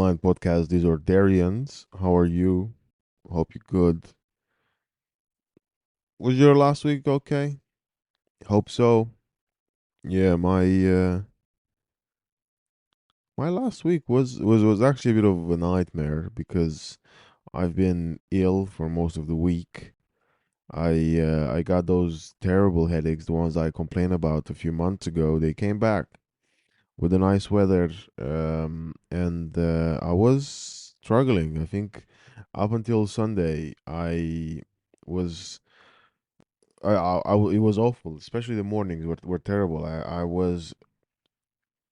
Borderline Podcast. These are Darians. How are you? Hope you're good. Was your last week okay? Hope so. Yeah, my last week was actually a bit of a nightmare because I've been ill for most of the week. I got those terrible headaches, the ones I complained about a few months ago. They came back with the nice weather, and I was struggling. I think up until Sunday, was it was awful. Especially the mornings were terrible. I was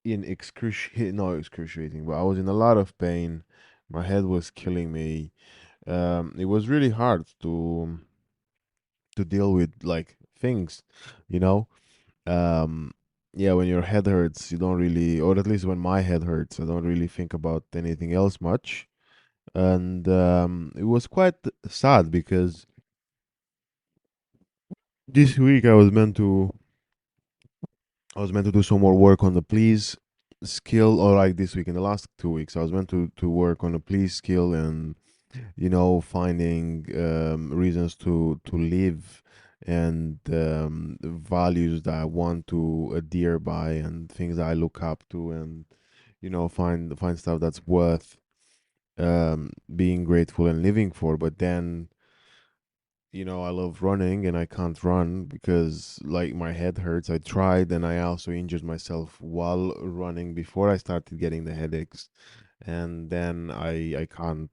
in excruciating, not excruciating, but I was in a lot of pain. My head was killing me. It was really hard to deal with like things, you know. Um, yeah, when your head hurts, you don't really, or at least when my head hurts, I don't really think about anything else much. And it was quite sad because this week I was meant to do some more work on the please skill, or like this week in the last 2 weeks, I was meant to work on the please skill and finding reasons to live and values that I want to adhere by and things that I look up to and find stuff that's worth being grateful and living for. But then I love running and I can't run because like my head hurts. I tried and I also injured myself while running before I started getting the headaches. And then I can't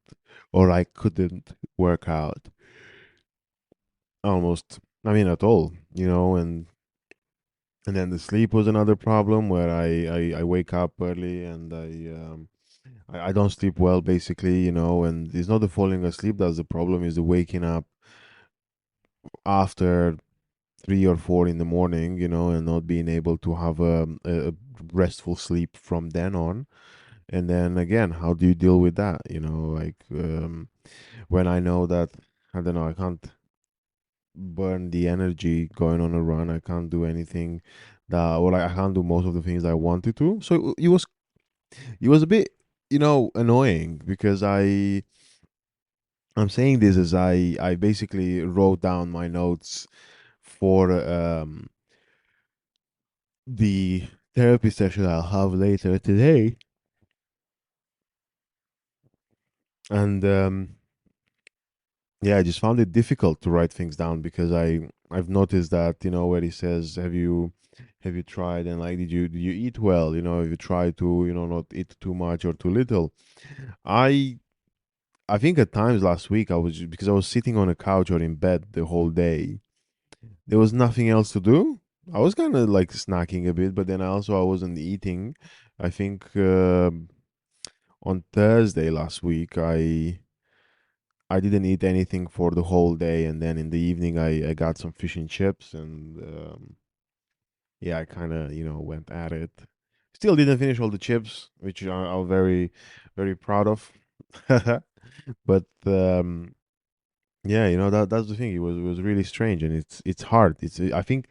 or I couldn't work out almost, I mean, at all, and then the sleep was another problem where I wake up early and I don't sleep well basically, and it's not the falling asleep that's the problem, is the waking up after 3 or 4 in the morning, and not being able to have a restful sleep from then on. And then again, how do you deal with that? Like when I know that I don't know, I can't burn the energy going on a run. I can't do anything that, or like I can't do most of the things I wanted to. So it was a bit, annoying because I'm saying this as I basically wrote down my notes for the therapy session I'll have later today. And yeah, I just found it difficult to write things down because I've noticed that, where he says, have you tried, and like did you eat well? If you try to, not eat too much or too little. I I think at times last week because I was sitting on a couch or in bed the whole day. There was nothing else to do. I was kind of like snacking a bit, but then I wasn't eating. I think on Thursday last week I didn't eat anything for the whole day, and then in the evening I got some fish and chips, and yeah, I kind of went at it. Still didn't finish all the chips, which I'm very very proud of. But yeah, that's the thing. It was really strange, and it's hard. I think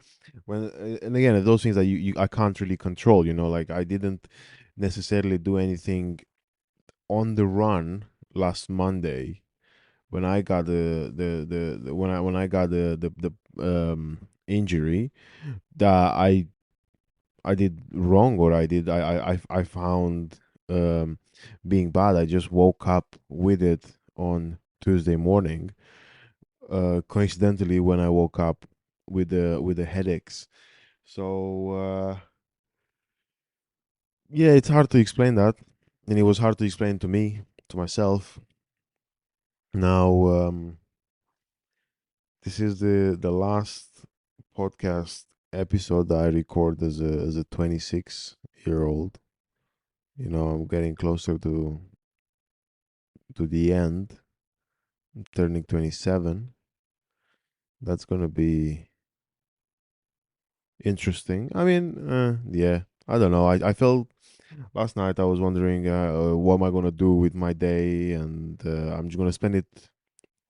when and again those things that you I can't really control. Like I didn't necessarily do anything on the run last Monday when I got when I got the injury that I did wrong, or I found um being bad. I just woke up with it on Tuesday morning, coincidentally when I woke up with the headaches. So yeah, it's hard to explain that, and it was hard to explain to me, to myself. Now this is the last podcast episode that I record as a 26-year-old. I'm getting closer to the end. I'm turning 27. That's gonna be interesting. I mean, yeah, I don't know. I felt last night I was wondering what am I gonna do with my day, and I'm just gonna spend it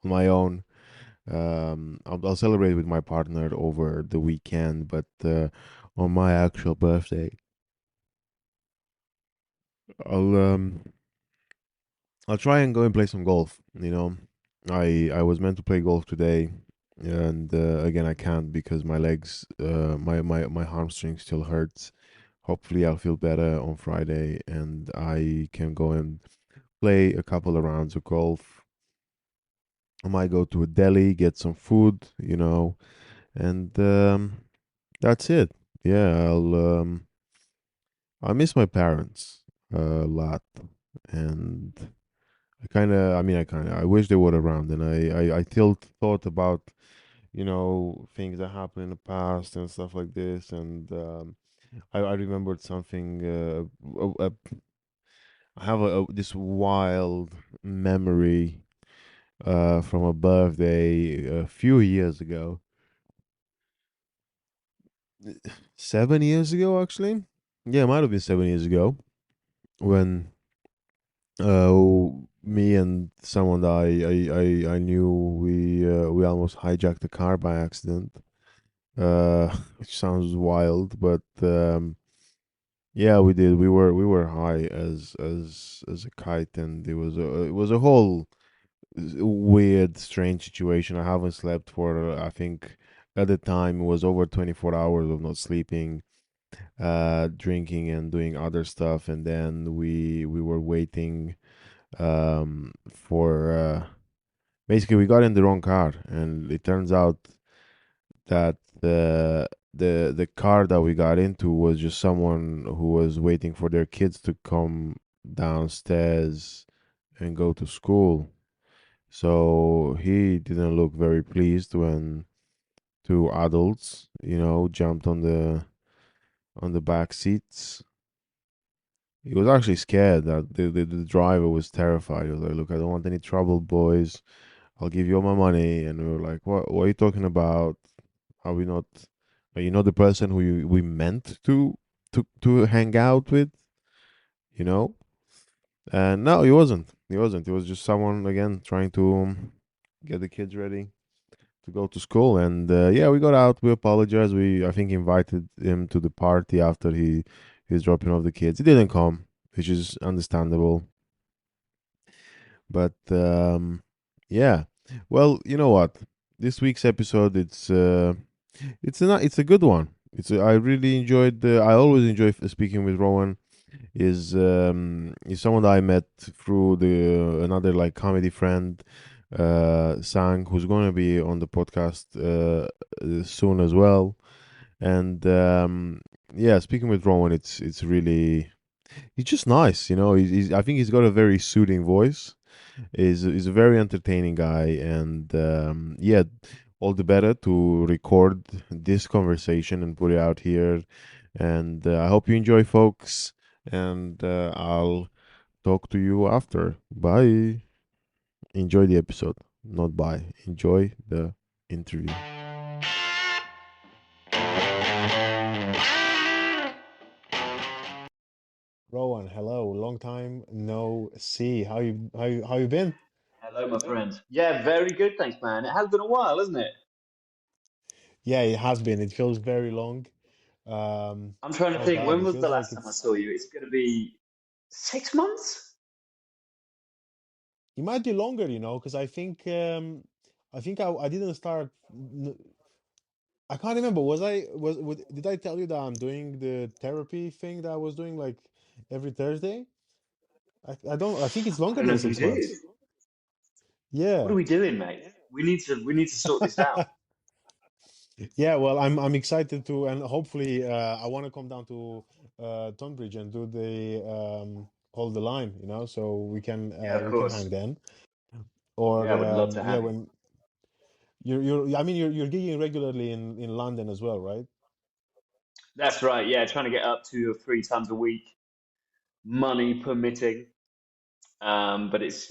on my own. I'll celebrate with my partner over the weekend, but on my actual birthday, I'll I'll try and go and play some golf. I was meant to play golf today, and again I can't because my legs, my hamstring still hurts. Hopefully, I'll feel better on Friday, and I can go and play a couple of rounds of golf. I might go to a deli, get some food, and that's it. Yeah, I miss my parents a lot, and I wish they were around, and I still thought about, things that happened in the past and stuff like this, and I remembered something. I have this wild memory from a birthday a few years ago, 7 years ago actually. Yeah, it might have been 7 years ago when uh, me and someone that I knew, we almost hijacked a car by accident. Which sounds wild, but yeah, we did. We were high as a kite, and it was a whole weird, strange situation. I haven't slept for I think at the time it was over 24 hours of not sleeping, drinking and doing other stuff, and then we were waiting for basically we got in the wrong car, and it turns out that the car that we got into was just someone who was waiting for their kids to come downstairs and go to school. So he didn't look very pleased when two adults, jumped on the back seats. He was actually scared that the driver was terrified. He was like, "Look, I don't want any trouble, boys. I'll give you all my money." And we were like, "What are you talking about? Are we not? Are you not the person who we meant to hang out with? You know?" And no, he wasn't. He wasn't. He was just someone again trying to get the kids ready to go to school. And yeah, we got out. We apologized. I think invited him to the party after he's dropping off the kids. He didn't come, which is understandable. But yeah. Well, you know what? This week's episode, it's a good one. I really enjoyed. I always enjoy speaking with Rowan. Is someone that I met through the another like comedy friend, Sang, who's going to be on the podcast soon as well. And yeah, speaking with Rowan, it's really he's just nice. I think he's got a very soothing voice. Is a very entertaining guy, and yeah, all the better to record this conversation and put it out here. And I hope you enjoy, folks. And I'll talk to you after. Bye. Enjoy the episode. Not bye. Enjoy the interview. Rowan, hello. Long time no see. How you been? Hello, my friend. Yeah, very good, thanks, man. It has been a while, hasn't it? Yeah, it has been. It feels very long. I'm trying to Oh think, God, when it was the feels like last time I it's. saw you? It's going to be 6 months? It might be longer, because I didn't start. I can't remember. Did I tell you that I'm doing the therapy thing that I was doing like every Thursday? I don't. I think it's I longer don't know than if you 6 months. did. What are Yeah. we doing, mate? We need to sort this out. Yeah, well, I'm excited to, and hopefully, I want to come down to Tonbridge and do the hold the line, so Yeah, of we can course. hang then. Or Yeah, I would love to yeah, have you. when I mean, you're gigging regularly in London as well, right? That's right. Yeah, trying to get up 2 or 3 times a week, money permitting. But it's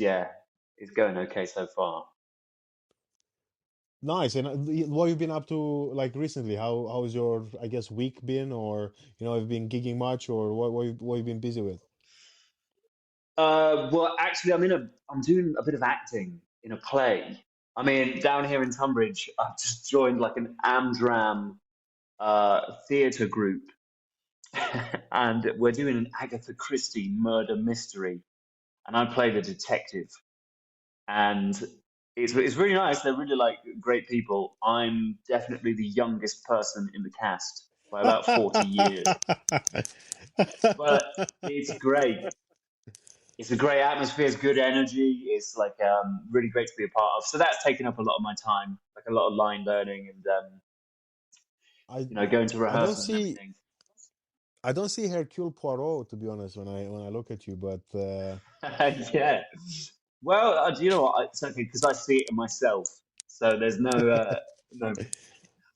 going okay so far. Nice. And what you've been up to like recently? How's your, I guess, week been, or have you been gigging much, or what you've been busy with? Well, actually, I'm doing a bit of acting in a play. I mean, down here in Tunbridge, I've just joined like an Amdram theatre group, and we're doing an Agatha Christie murder mystery. and I play the detective. And it's really nice. They're really like great people. I'm definitely the youngest person in the cast by about 40 years, but it's great. It's a great atmosphere. It's good energy. It's like really great to be a part of. So that's taken up a lot of my time, like a lot of line learning and I going to I don't rehearsals and see everything. I don't see Hercule Poirot, to be honest, when I look at you, but Yeah. Well, do you know what? It's okay because I see it in myself. So there's no.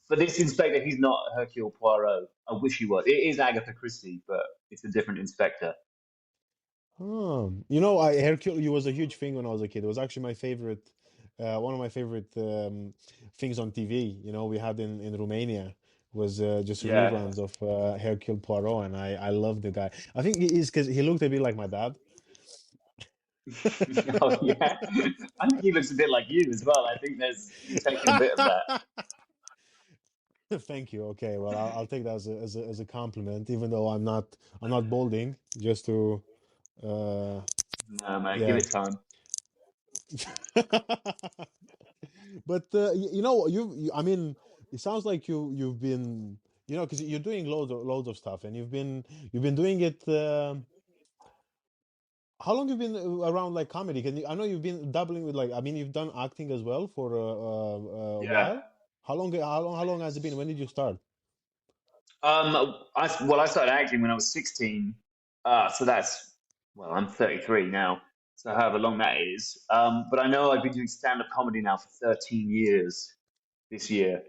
But this inspector, he's not Hercule Poirot. I wish he was. It is Agatha Christie, but it's a different inspector. I Hercule was a huge thing when I was a kid. It was actually my favorite, one of my favorite things on TV. We had in Romania was just Yeah. reruns of Hercule Poirot, and I love the guy. I think it is because he looked a bit like my dad. Oh yeah. I think he looks a bit like you as well. I think there's you've taken a bit of that. Thank you. Okay, well, I'll take that as a compliment, even though I'm not balding. Just to uh, No, mate, give yeah. it time. But I mean, it sounds like you've been, because you're doing loads of stuff, and you've been doing it. How long you've been around like comedy? I know you've been dabbling with like, I mean, you've done acting as well for a Yeah. while. How long has it been? When did you start? I started acting when I was 16. So that's well, I'm 33 now. So however long that is. But I know I've been doing stand-up comedy now for 13 years this year.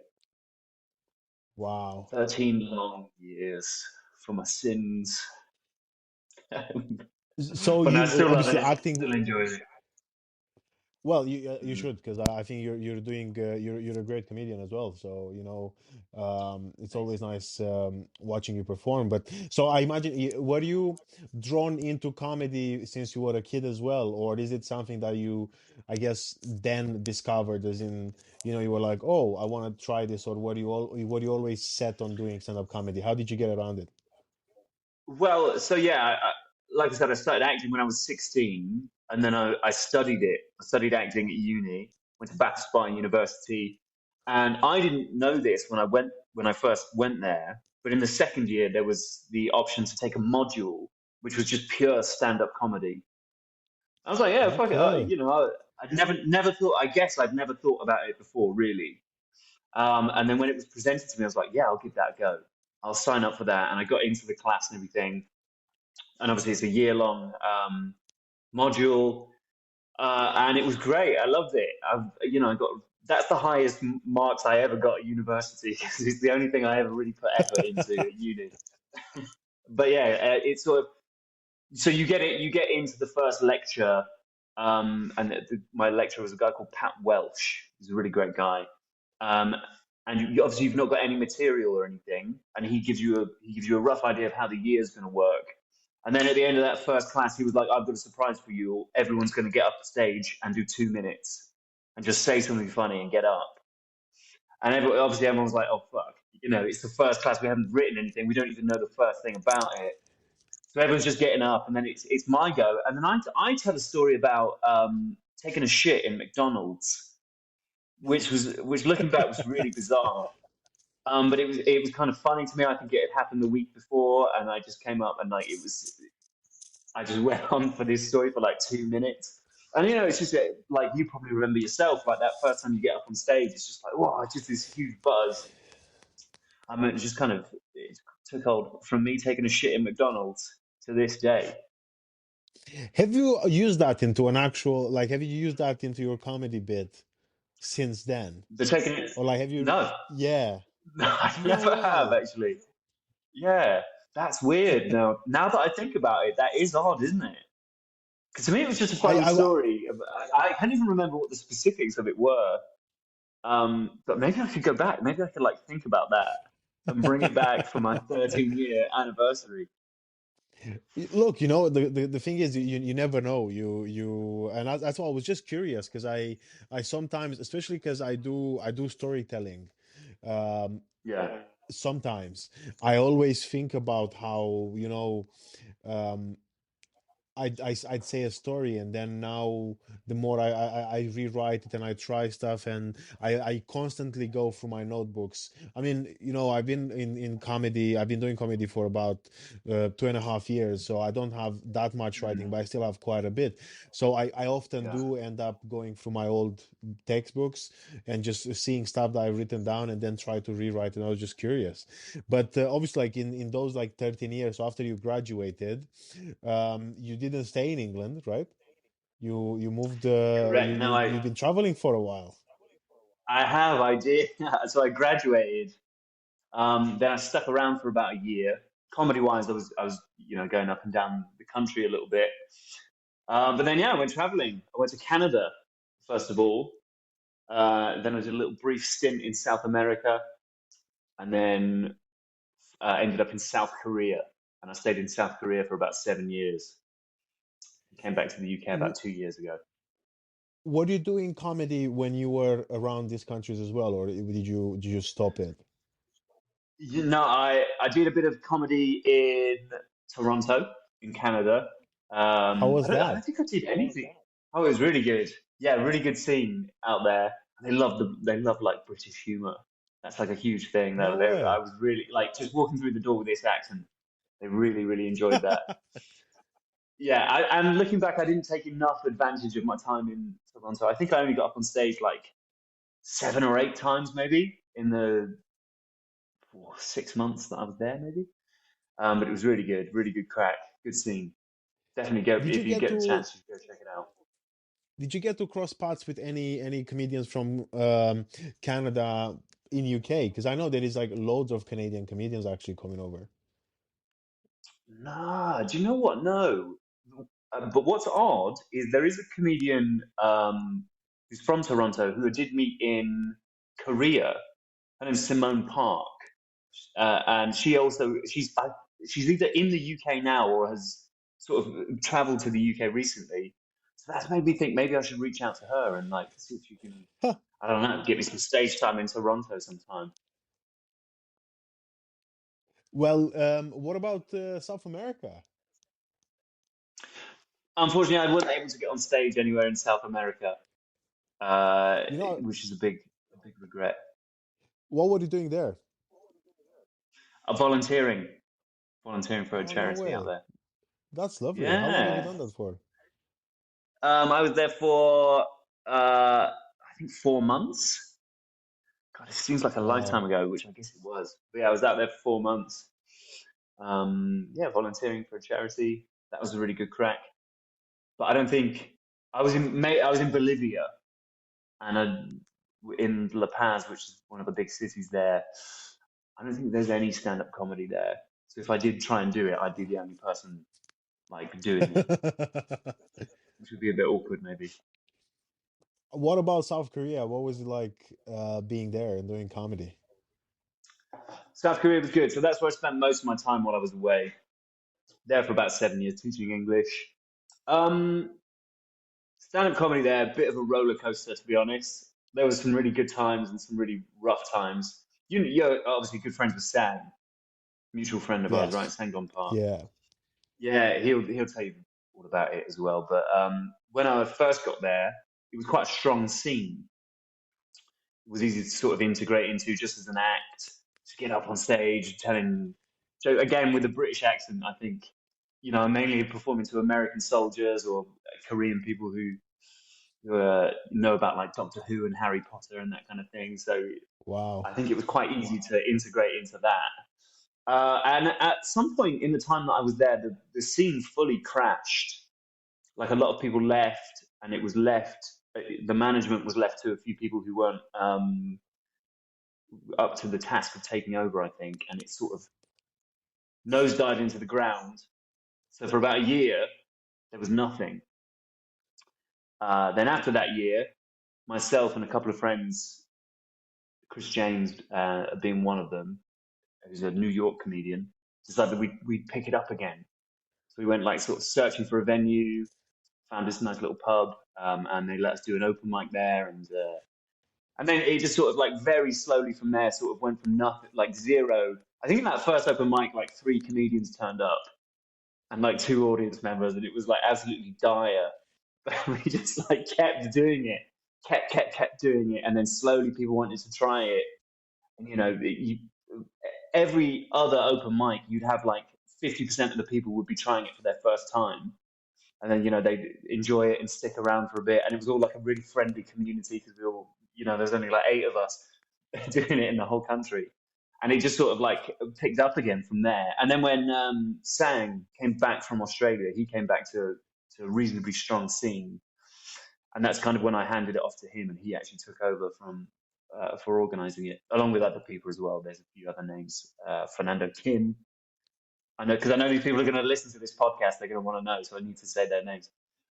Wow. 13 long years for my sins. So But I you still love obviously it. acting. Still enjoy it. Well, you Mm, should, because I think you're doing you're a great comedian as well. So it's thanks. always nice watching you perform. But so I imagine, were you drawn into comedy since you were a kid as well, or is it something that you, I guess, then discovered, as in, you were like, oh, I want to try this, or were you always set on doing stand-up comedy? How did you get around it? Well, so yeah, like I said, I started acting when I was 16, and then I studied it. I studied acting at uni, went to Bath University, and I didn't know this when I first went there. But in the second year, there was the option to take a module, which was just pure stand-up comedy. I was like, yeah, fuck it. Okay. I'd never thought. I guess I'd never thought about it before, really. And then when it was presented to me, I was like, yeah, I'll give that a go. I'll sign up for that. And I got into the class and everything. And obviously, it's a year long module. And it was great. I loved it. I got that's the highest marks I ever got at university because it's the only thing I ever really put effort into at uni. But yeah, it's sort of so you get into the first lecture, and my lecturer was a guy called Pat Welsh. He's a really great guy, um, and obviously you've not got any material or anything, and he gives you a rough idea of how the year's going to work. And then at the end of that first class, he was like, "I've got a surprise for you. Everyone's going to get up the stage and do 2 minutes and just say something funny and get up." And obviously everyone's like, "Oh fuck." It's the first class. We haven't written anything. We don't even know the first thing about it. So everyone's just getting up, and then it's my go, and then I tell a story about taking a shit in McDonald's, which looking back was really bizarre. But it was kind of funny to me. I think it had happened the week before, and I just came up and like I just went on for this story for like 2 minutes. And it's just like you probably remember yourself, like that first time you get up on stage, it's just like, wow, just this huge buzz. I mean, it just kind of it took hold from me taking a shit in McDonald's to this day. Have you used that into an actual, like, have you used that into your comedy bit since then? The taking it? Or like, have you, No, yeah. no, I No never have way. actually. Yeah, that's weird. Now that I think about it, that is odd, isn't it? Because to me, it was just a I, funny I, story. I can't even remember what the specifics of it were. But maybe I could go back. Maybe I could like think about that and bring it back for my 13-year anniversary. look, the thing is, you never know. And that's why I was just curious, because I sometimes, especially because I do storytelling. Um, Yeah, Sometimes I always think about how, um, I'd say a story, and then now the more I rewrite it and I try stuff, and I constantly go through my notebooks. I mean, I've been in comedy. I've been doing comedy for about 2.5 years, so I don't have that much writing, Mm, but I still have quite a bit. So I often yeah. do end up going through my old textbooks and just seeing stuff that I've written down, and then try to rewrite. And I was just curious, but obviously, like in those like 13 years, so after you graduated, you didn't stay in England, right? You moved. Correct. No, You've been traveling for a while. I have, I did. So I graduated. Then I stuck around for about a year. Comedy wise, I was, going up and down the country a little bit. But then, yeah, I went traveling. I went to Canada, first of all. Then I did a little brief stint in South America, and then ended up in South Korea. And I stayed in South Korea for about 7 years. Came back to the UK about W- 2 years ago. What do you do in comedy when you were around these countries as well, or did you stop it? I did a bit of comedy in Toronto, in Canada. How was I don't that? think I did anything. Oh, it was really good. Yeah, really good scene out there. They love like British humor. That's like a huge thing. No I way. was really like just walking through the door with this accent. They really, really enjoyed that. Yeah, and looking back, I didn't take enough advantage of my time in Toronto. I think I only got up on stage like 7 or 8 times, maybe in the 6 months that I was there, maybe. But it was really good crack, good scene. Definitely go Did you if you get get the to chance, you go check it out. did you get to cross paths with any comedians from Canada in UK? Because I know there is like loads of Canadian comedians actually coming over. Nah, do you know what? No. But what's odd is there is a comedian who's from Toronto who I did meet in Korea. Her name's Simone Park. And she's either in the UK now or has sort of traveled to the UK recently. So that's made me think maybe I should reach out to her and like see if she can, I don't know, get me some stage time in Toronto sometime. Well, what about South America? Unfortunately, I wasn't able to get on stage anywhere in South America, uh, You know, which is a big regret. what were you doing there? Volunteering, volunteering for a Oh, no charity out way. there. That's lovely. How long have you Yeah. done that for? I was there for I think 4 months. God, it seems like a lifetime Wow. ago, which I guess it was. But yeah, I was out there for 4 months. Yeah, volunteering for a charity. That was a really good crack. But I don't think I was in Bolivia and in La Paz, which is one of the big cities there. I don't think there's any stand-up comedy there. So if I did try and do it, I'd be the only person like doing it, which would be a bit awkward maybe. What about South Korea? What was it like being there and doing comedy? South Korea was good, so that's where I spent most of my time while I was away. There for about 7 years teaching English. Um, Stand-up comedy there, a bit of a roller coaster to be honest. There was some really good times and some really rough times. You're obviously good friends with Sam, mutual friend of ours, right? Yes. Sang Park. Yeah. Yeah, he'll tell you all about it as well. But when I first got there, it was quite a strong scene. It was easy to sort of integrate into just as an act, to get up on stage, telling joke again with a British accent. I think I'm mainly performing to American soldiers or Korean people who know about like Doctor Who and Harry Potter and that kind of thing. So Wow. I think it was quite easy to integrate into that. And at some point in the time that I was there, the scene fully crashed. Like a lot of people left, and it was left. The management was left to a few people who weren't up to the task of taking over, I think, and it sort of nosedived into the ground. So for about a year, there was nothing. Then after that year, myself and a couple of friends, Chris James being one of them, who's a New York comedian, decided we'd pick it up again. So we went like sort of searching for a venue, found this nice little pub, and they let us do an open mic there, and then it just sort of like very slowly from there, sort of went from nothing, like zero. I think in that first open mic, like three comedians turned up, and like two audience members, and it was like absolutely dire. But we just like kept doing it, kept doing it, and then slowly people wanted to try it. And every other open mic, you'd have like 50% of the people would be trying it for their first time, and then they'd enjoy it and stick around for a bit. And it was all like a really friendly community because we all, there's only like eight of us doing it in the whole country. And it just sort of like picked up again from there. And then when Sang came back from Australia, he came back to a reasonably strong scene, and that's kind of when I handed it off to him, and he actually took over from for organising it, along with other people as well. There's a few other names, Fernando Kim. I know because I know these people are going to listen to this podcast. They're going to want to know, so I need to say their names.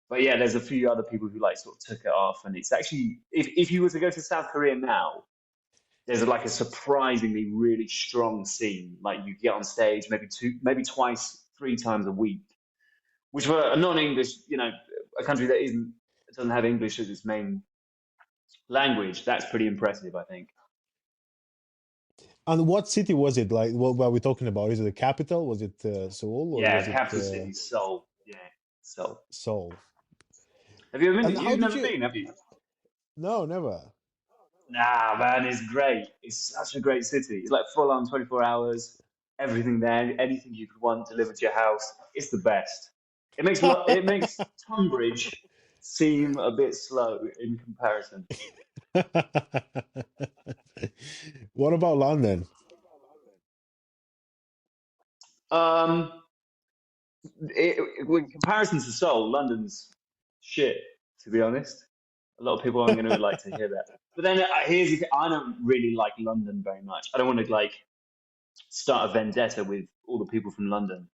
But yeah, there's a few other people who like sort of took it off, and it's actually if you were to go to South Korea now, there's like a surprisingly really strong scene. Like you get on stage maybe twice, three times a week, which for a non-English, a country that isn't doesn't have English as its main language, that's pretty impressive, I think. And what city was it? Like, what are we talking about? Is it the capital? Was it Seoul or Yeah, was it capital city, Seoul. Yeah, Seoul. Seoul? Have you ever been? And how You've did never you? been, have you? No, never. Nah, man, it's great. It's such a great city. It's like full on 24 hours, everything there, anything you could want delivered to your house. It's the best. It makes Tunbridge seem a bit slow in comparison. What about London? Um, in comparison to Seoul, London's shit, to be honest. A lot of people aren't going to like to hear that. But then here's the thing, I don't really like London very much. I don't want to like start a vendetta with all the people from London.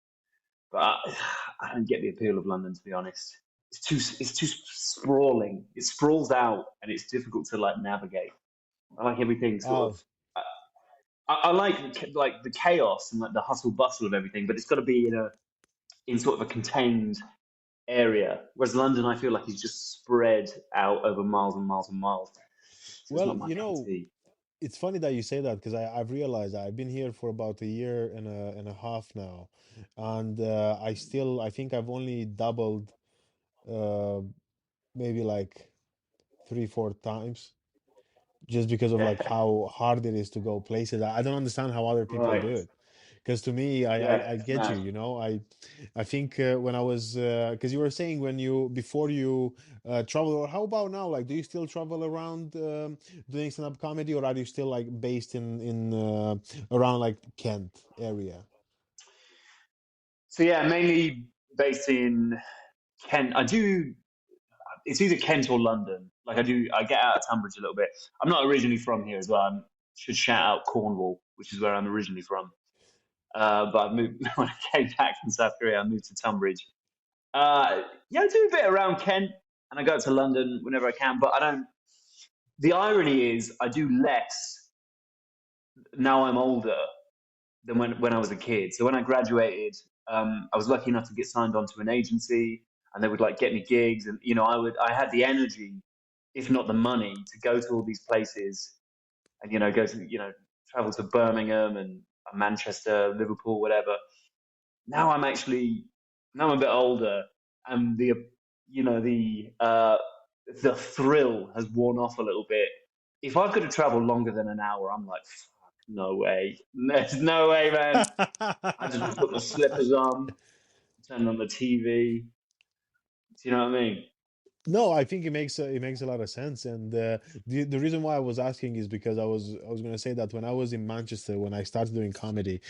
But I don't get the appeal of London, to be honest. It's too sprawling. It sprawls out, and it's difficult to like navigate. I like everything sort Oh, of. I like the chaos and like the hustle bustle of everything, but it's got to be in sort of a contained area. Whereas London, I feel like is just spread out over miles and miles and miles. So it's well, not my cup of tea. it's funny that you say that because I've realized I've been here for about a year and a half now, and I think I've only doubled uh, maybe like 3, 4 times just because of like Yeah. how hard it is to go places. I don't understand how other people do Right. it. Because to me, Yeah. I It's get you, mad. you know. I think when I was because you were saying when you before you travel, or how about now? Like, do you still travel around doing stand-up comedy, or are you still like based in around like Kent area? So yeah, mainly based in Kent. I do. It's either Kent or London. Like I get out of Tunbridge a little bit. I'm not originally from here as well. I should shout out Cornwall, which is where I'm originally from. But I moved when I came back from South Korea. I moved to Tunbridge. Yeah, I do a bit around Kent, and I go to London whenever I can. But I don't. The irony is, I do less now. I'm older than when I was a kid. So when I graduated, I was lucky enough to get signed onto an agency, and they would like get me gigs, and I had the energy, if not the money, to go to all these places and go to travel to Birmingham and Manchester, Liverpool, whatever. Now now I'm a bit older, and the thrill has worn off a little bit. If I've got to travel longer than an hour, I'm like, fuck, no way. There's no way, man. I just put my slippers on, turn on the TV. Do you know what I mean? No, I think it makes a lot of sense, and the reason why I was asking is because I was gonna say that when I was in Manchester when I started doing comedy,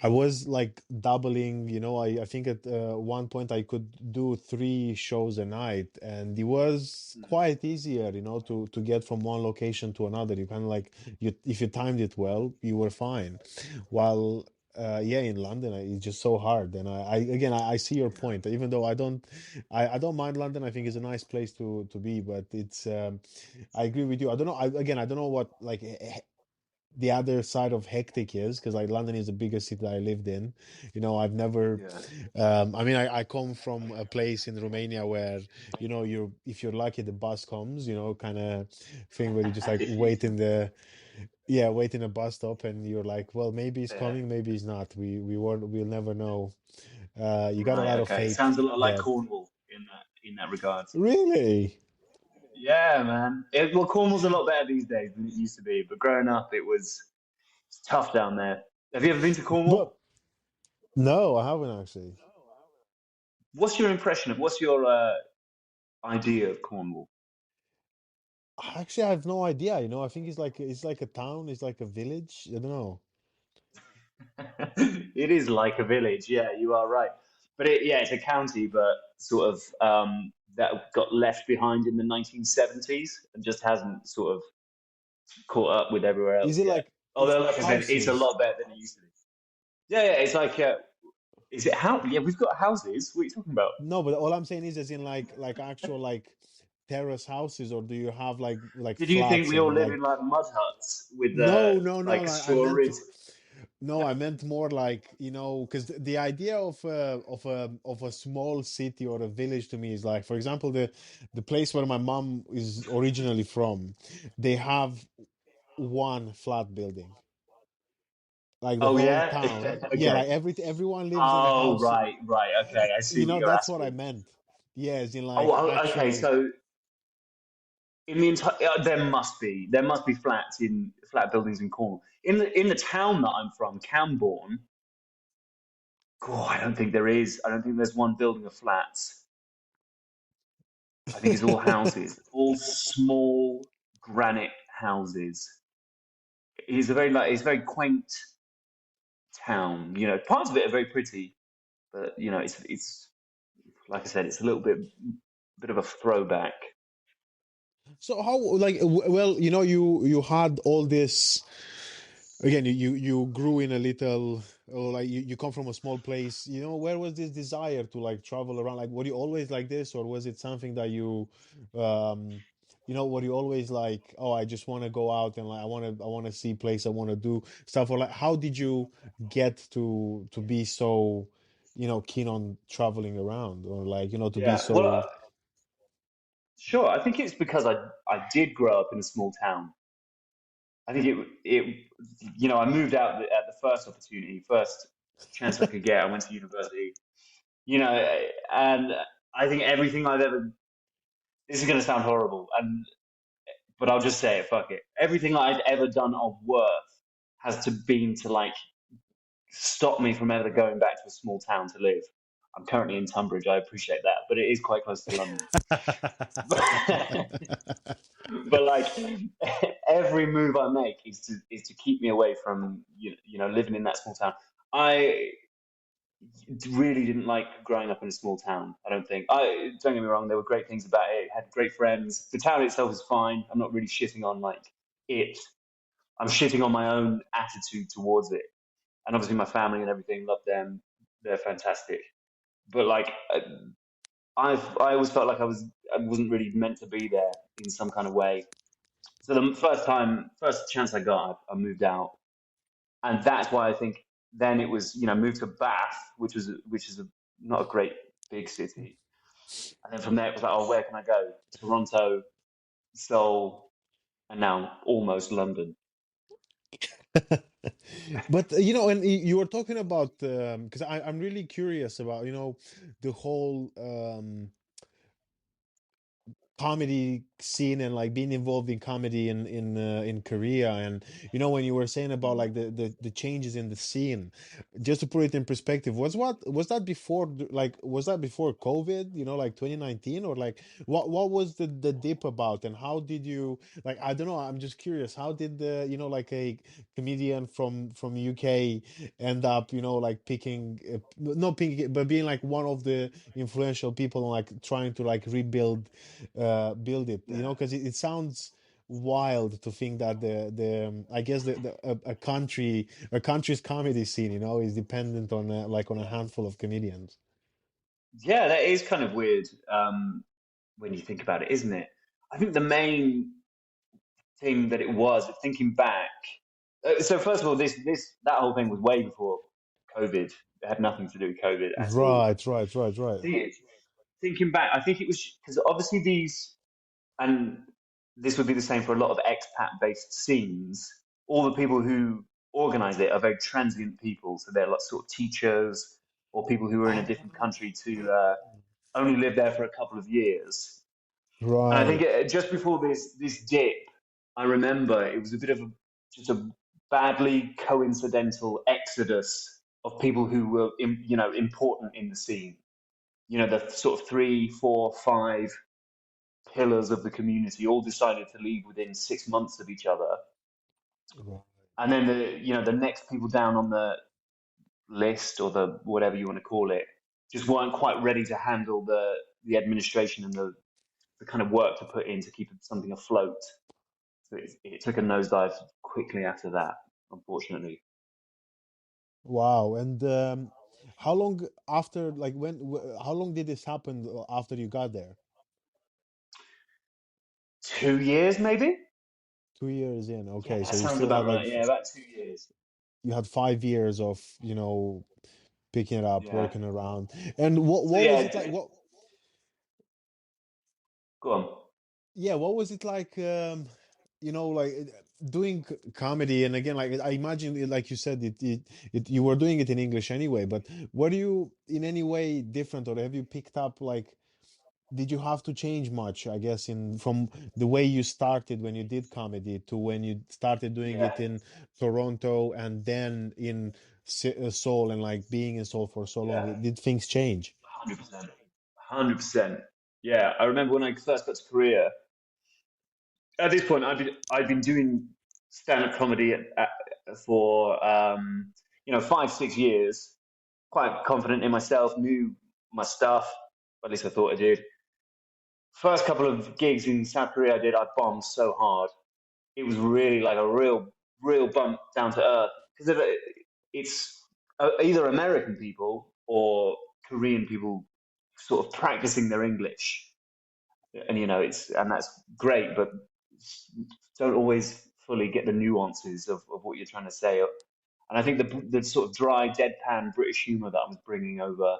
I was like doubling, you know, I think at one point I could do 3 shows a night, and it was Mm. quite easier, you know, to get from one location to another. You kind of like you if you timed it well, you were fine. While yeah, in London, it's just so hard. And I again, I see your Yeah. point. Even though I don't mind London. I think it's a nice place to be, but it's I agree with you. I don't know. I don't know what like the other side of hectic is because like London is the biggest city that I lived in. You know, I've never. Yeah. I mean, I come from a place in Romania where you know you're if you're lucky the bus comes. You know, kind of thing where you just like If you wait can. in the yeah wait in a bus stop and you're like, well, maybe it's Yeah. coming, maybe it's not. We'll never know. You got a Right. lot of Okay. hate Sounds a lot like there. Cornwall in that regard. Really? Yeah, man. Well, Cornwall's a lot better these days than it used to be, but growing up, it's tough down there. Have you ever been to But Cornwall? no, I haven't actually. What's your idea of Cornwall? Actually, I have no idea. I think it's like a town. It's like a village. I don't know. It is like a village. Yeah, you are right. But yeah, it's a county, but sort of that got left behind in the 1970s and just hasn't sort of caught up with everywhere Is else it yet. like Although, like I said, it's a houses? lot better than it used to be. Yeah, yeah, it's like, is it how? Yeah, we've got houses. What are you talking about? No, but all I'm saying is, as in like actual like terrace houses, or do you have like Did you think flats we all and live like? in like mud huts with No, no, no. like I straw meant roofs? no. I meant more like because the idea of a small city or a village to me is like, for example, the place where my mom is originally from, they have one flat building, like the Oh whole yeah, town. Yeah, okay. like everyone lives in a Oh house. right, right. Okay, I see what you're That's what I asking. meant. Yes, in Oh, like okay. actual. So in the entire, there must be flat buildings in Cornwall. In the town that I'm from, Camborne. God, I don't think there is. I don't think there's one building of flats. I think it's all houses, all small granite houses. It's a very quaint town. Parts of it are very pretty, but it's like I said, it's a little bit of a throwback. So how like well, you had all this again. You grew in a little, or like you come from a small place. Where was this desire to like travel around? Like, were you always like this, or was it something that um, were you always like, oh, I just want to go out and like I want to see place, I want to do stuff, or like how did you get to be so, keen on traveling around, or like to be Yeah, well, so. sure. I think it's because I did grow up in a small town. I think I moved out at the first opportunity, first chance I could get. I went to university, and I think everything I've ever, this is going to sound horrible, but I'll just say it, fuck it. Everything I've ever done of worth has to been to like stop me from ever going back to a small town to live. I'm currently in Tunbridge. I appreciate that, but it is quite close to London. But like every move I make is to keep me away from living in that small town. I really didn't like growing up in a small town. I don't think. I Don't get me wrong, there were great things about it. Had great friends. The town itself is fine. I'm not really shitting on like it. I'm shitting on my own attitude towards it. And obviously my family and everything, love them. They're fantastic. But like I always felt like I wasn't really meant to be there in some kind of way. So the first chance I got, I moved out, and that's why I think then it was moved to Bath, which is not a great big city, and then from there it was like, oh, where can I go? Toronto, Seoul, and now almost London. But and you were talking about because I'm really curious about the whole comedy scene and like being involved in comedy in Korea. And when you were saying about Mm. like the changes in the scene, just to put it in perspective, was that before like was that before COVID, like 2019, or like what was the dip about, and how did you like, I don't know, I'm just curious, how did the like a comedian from UK end up like picking not picking but being like one of the influential people, like trying to like rebuild build it, Yeah. because it sounds wild to think that the I guess a country's comedy scene is dependent on like on a handful of comedians. Yeah, that is kind of weird when you think about it, isn't it? I think the main thing that it was, thinking back. So first of all, this that whole thing was way before COVID. It had nothing to do with COVID at all. Right, right, right, right. See, thinking back, I think it was because obviously and this would be the same for a lot of expat-based scenes. All the people who organize it are very transient people, so they're like sort of teachers. or people who were in a different country to only live there for a couple of years. And I think Right. just before this dip, I remember it was a bit of just a badly coincidental exodus of people who were important in the scene. You know, the sort of three, four, five pillars of the community all decided to leave within 6 months of each other. Right. And then the next people down on the list, or the whatever you want to call it, just weren't quite ready to handle the administration and the kind of work to put in to keep something afloat. So it took a nosedive quickly after that, unfortunately. Wow. And how long after, like, how long did this happen after you got there? 2 years, maybe? 2 years in. Yeah, Okay, that so you sounds still had about like right. Yeah, about 2 years. you had 5 years of, picking it up, Yeah. working around. And what So what was yeah, it like? What go on. Yeah, what was it like? Like doing comedy, and again, like I imagine, like you said, you were doing it in English anyway. But were you in any way different, or have you picked up like? Did you have to change much? I guess in from the way you started when you did comedy to when you started doing Yeah, it in Toronto and then in Seoul, and like being in Seoul for so long. yeah, Did things change? 100%, 100%. Yeah, I remember when I first got to Korea. At this point, I've been doing stand-up comedy for 5, 6 years. Quite confident in myself, knew my stuff. At least I thought I did. First couple of gigs in South Korea I did, I bombed so hard. It was really like a real bump down to earth, because it's either American people or Korean people sort of practicing their English, and that's great, but don't always fully get the nuances of what you're trying to say. And I think the sort of dry, deadpan British humor that I was bringing over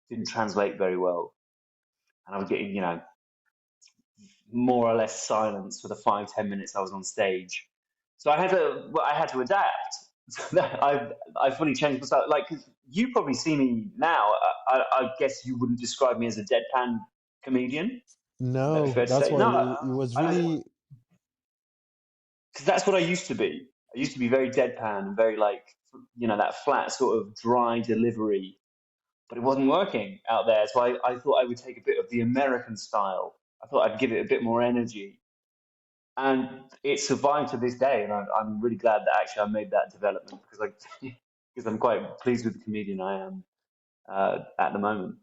didn't translate very well, and I was getting more or less silence for the 5, 10 minutes I was on stage. So I had to adapt. So I fully changed myself. Like, 'cause you probably see me now. I guess you wouldn't describe me as a deadpan comedian. Would that be No, fair to that's say? why No, it was really. because that's what I used to be. I used to be very deadpan and very like that flat sort of dry delivery, but it wasn't working out there. So I thought I would take a bit of the American style. I thought I'd give it a bit more energy, and it survived to this day. And I'm really glad that actually I made that development, because because I'm quite pleased with the comedian I am at the moment.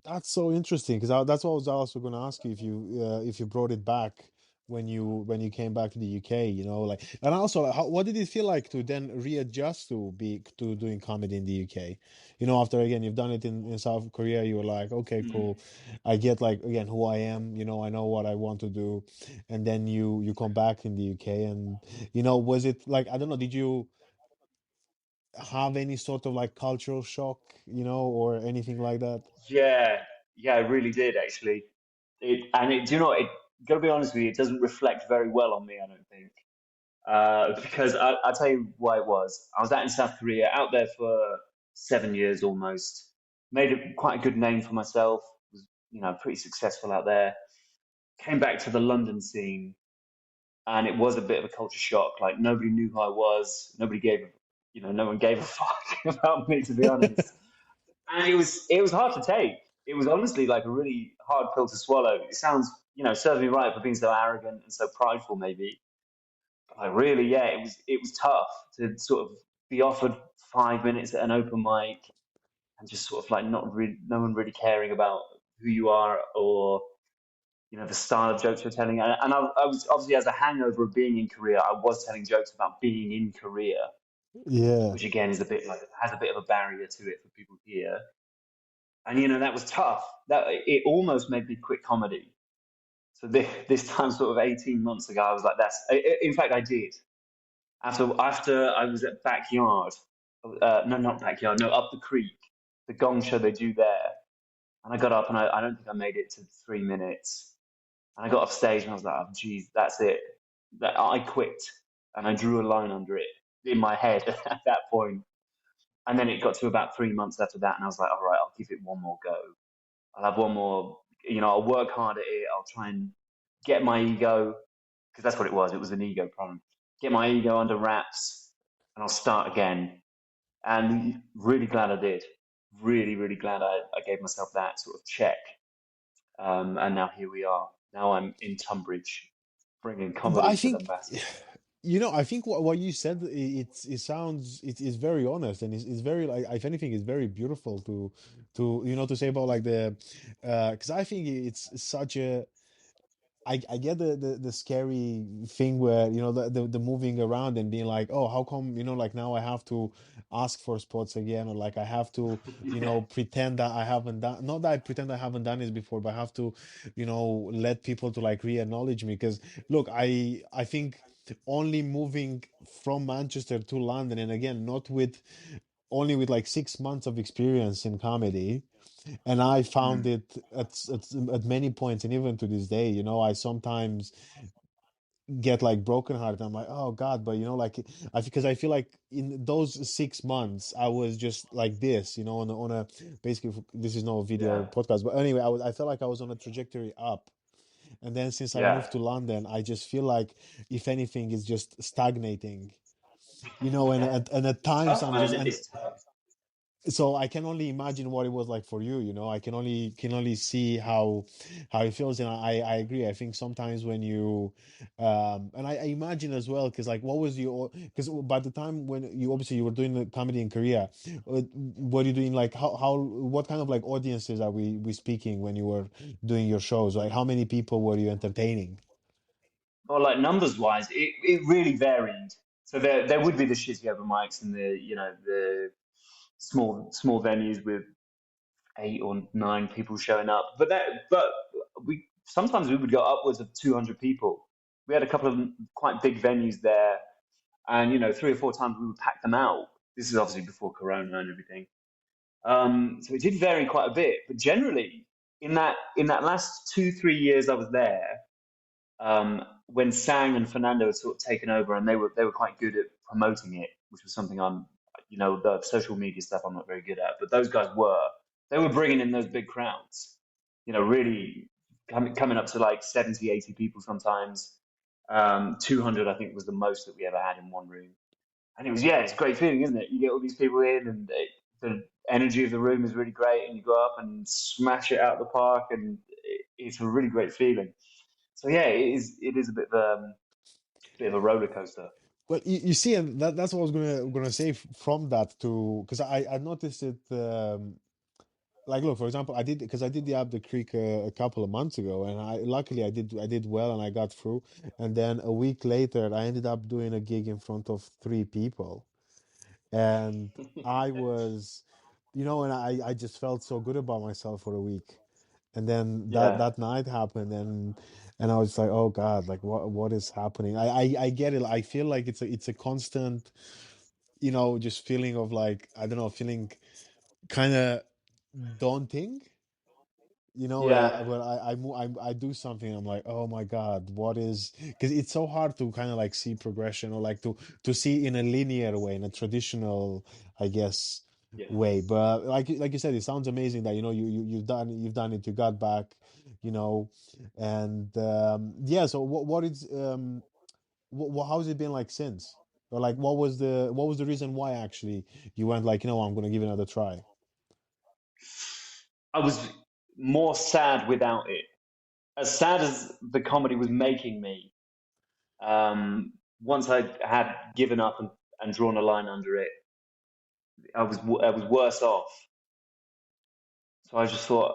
That's so interesting because that's what I was also going to ask you if you brought it back when you came back to the UK, like, and also like, what did it feel like to then readjust to doing comedy in the UK, after again you've done it in South Korea, you were like, okay, Mm. cool, I get like again who I am, I know what I want to do, and then you come back in the UK, and was it like, I don't know, did you have any sort of like cultural shock, or anything like that? Yeah, yeah, I really did actually. Do you know what? Gotta be honest with you, it doesn't reflect very well on me, I don't think. Because I'll tell you why it was. I was out in South Korea, out there for 7 years almost. Made quite a good name for myself. Was pretty successful out there. Came back to the London scene, and it was a bit of a culture shock. Like, nobody knew who I was. No one gave a fuck about me, to be honest. And it was hard to take. It was honestly like a really hard pill to swallow. It sounds, serves me right for being so arrogant and so prideful, maybe. Like, really, yeah, it was tough to sort of be offered 5 minutes at an open mic, and just sort of like not really, no one really caring about who you are, or the style of jokes you're telling. And I was obviously, as a hangover of being in Korea, I was telling jokes about being in Korea, Yeah. which again is a bit like, has a bit of a barrier to it for people here. And that was tough. That it almost made me quit comedy. So this time, sort of 18 months ago, I was like, In fact, I did. After I was at Backyard, no, not Backyard, no, Up the Creek, the Gong Show they do there, and I got up, and I don't think I made it to 3 minutes, and I got off stage, and I was like, oh geez, that's it, that I quit, and I drew a line under it in my head at that point. And then it got to about 3 months after that, and I was like, all right, I'll give it one more go. I'll have one more, I'll work hard at it. I'll try and get my ego, because that's what it was. It was an ego problem. Get my ego under wraps, and I'll start again. And really glad I did. Really, really glad I gave myself that sort of check. And now here we are. Now I'm in Tunbridge, bringing But I comedy to the think, masses. I think what you said, it sounds, it is very honest, and it's very, like, if anything, it's very beautiful to say about, like, the, because I think it's such a, I get the scary thing where, the moving around and being like, oh, how come, like, now I have to ask for spots again, or like I have to, Yeah, pretend that I haven't done, not that I pretend I haven't done this before, but I have to, let people to, like, re-acknowledge me. Because look, I think only moving from Manchester to London, and again, not with only with like 6 months of experience in comedy, and I found mm, it at many points, and even to this day, I sometimes get like brokenhearted. I'm like, oh God, but like, because I feel like in those 6 months, I was just like this, on a basically, this is no video or yeah, podcast, but anyway, I felt like I was on a trajectory up. And then since I yeah. moved to London, I just feel like, if anything, is just stagnating, Yeah. and at It's times tough, I'm just, man. and It's tough. so I can only imagine what it was like for you. I can only see how it feels, and I agree. I think sometimes when you, and I imagine as well, because like, what was your, because by the time when you, obviously, you were doing the comedy in Korea, what are you doing, like, how what kind of, like, audiences are we speaking when you were doing your shows? Like, how many people were you entertaining? Or like numbers wise, it really varied. So there would be the shitty open mics and the small venues with 8 or 9 people showing up. But we sometimes we would go upwards of 200 people. We had a couple of quite big venues there, and 3 or 4 times we would pack them out. This is obviously before Corona and everything. So it did vary quite a bit, but generally in that last 2 3 years I was there, when Sang and Fernando had sort of taken over, and they were quite good at promoting it, which was something the social media stuff I'm not very good at, but those guys were. They were bringing in those big crowds, really coming up to like 70, 80 people sometimes. 200, I think, was the most that we ever had in one room. And it's a great feeling, isn't it? You get all these people in, and the energy of the room is really great, and you go up and smash it out of the park, and it's a really great feeling. So yeah, it is a bit of a roller coaster. Well, you see, and that's what I was gonna say, from that, to because I noticed it. Like, look, for example, I did the Up the Creek a couple of months ago, and luckily I did well, and I got through. And then a week later, I ended up doing a gig in front of three people, and I was, and I just felt so good about myself for a week. And then Yeah, that night happened, and I was like, oh God, like, what is happening? I get it. I feel like it's a constant, just feeling of, like, I don't know, feeling kind of daunting, when yeah, I do something, I'm like, oh my God, what is, because it's so hard to kind of like see progression, or like to see in a linear way, in a traditional, I guess, yeah. way. But like you said, it sounds amazing that, you've done it, you got back, you know and yeah. So what is, how's it been like since? Or like, what was the reason why actually you went, like, I'm gonna give it another try? I was more sad without it. As sad as the comedy was making me, once I had given up and drawn a line under it, I was worse off. So I just thought,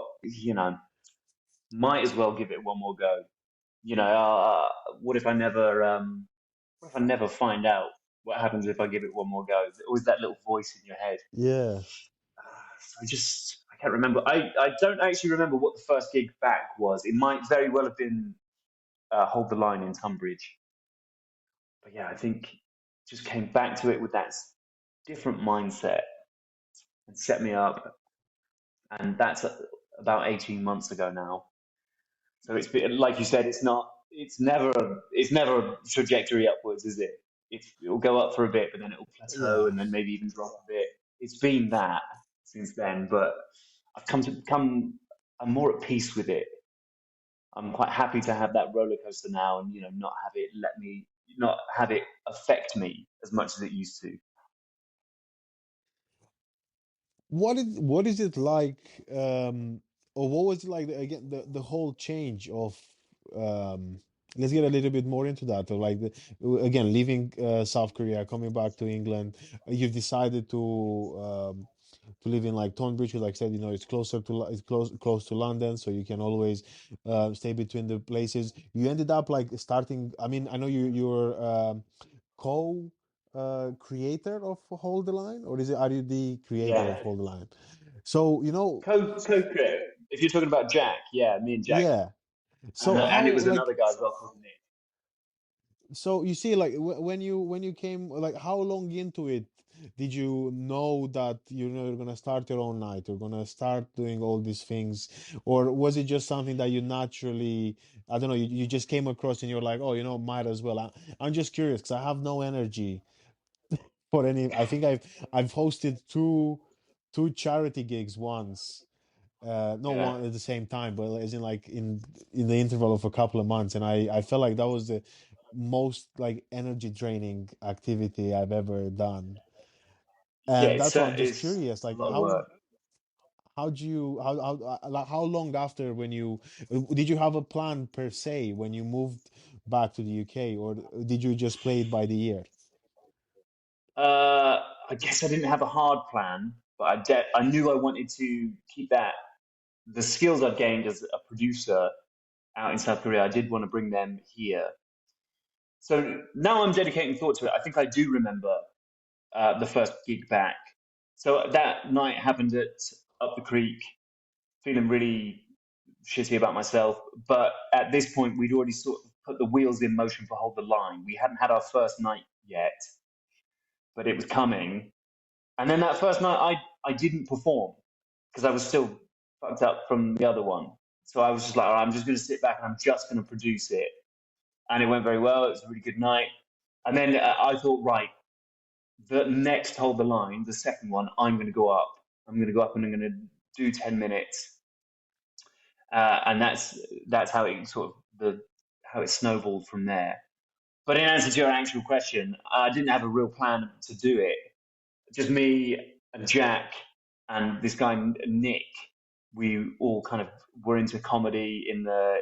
might as well give it one more go. You know, uh, what if I never, what if I never find out what happens if I give it one more go? There's always that little voice in your head. Yeah. I can't remember. I don't actually remember what the first gig back was. It might very well have been Hold the Line in Tunbridge. But yeah, I think just came back to it with that different mindset and set me up. And that's about 18 months ago now. So it's been, like you said, it's never a trajectory upwards, is it? It'll go up for a bit, but then it'll plateau Yeah. and then maybe even drop a bit. it's been that since then. But I've come to become I'm more at peace with it. I'm quite happy to have that roller coaster now, and not have it not have it affect me as much as it used to. What is it like, or what was it like, again, the whole change of, um let's get a little bit more into that, or like again, leaving South Korea, coming back to England. You've decided to live in like Tonbridge, like I said, it's closer to it's close to London, so you can always stay between the places. You ended up like starting. I mean, I know you're co creator of Hold the Line, or are you the creator of Yeah, Hold the Line? So co-create. If you're talking about Jack, yeah, me and Jack, yeah. and So and how, it was like, another guy as well called Nick. so you see, like, when you came, like, how long into it did you know that you're gonna start your own night, you're gonna start doing all these things, or was it just something that you naturally, I don't know, you just came across and you're like, oh, might as well. I'm just curious because I have no energy for any. I think I've hosted two charity gigs once, not Yeah. one at the same time, but as in like in the interval of a couple of months, and I felt like that was the most like energy draining activity I've ever done. Yeah, And it's that's why I'm just it's curious, a like, lot of work. how do you like, how long after, when you did you have a plan per se when you moved back to the UK, or did you just play it by the ear? I guess I didn't have a hard plan, but I knew I wanted to keep the skills I've gained as a producer out in South Korea. I did want to bring them here. So now I'm dedicating thought to it. I think I do remember the first gig back. So that night happened at Up the Creek, feeling really shitty about myself. But at this point, we'd already sort of put the wheels in motion for Hold the Line. We hadn't had our first night yet, but it was coming. And then that first night, I didn't perform because I was still fucked up from the other one. So I was just like, all right, I'm just going to sit back and I'm just going to produce it. And it went very well. It was a really good night. And then I thought, right, the next Hold the Line, the second one, I'm going to go up. I'm going to go up and I'm going to do 10 minutes. And that's how it sort of how it snowballed from there. But in answer to your actual question, I didn't have a real plan to do it. Just me and Jack and this guy Nick. We all kind of were into comedy in a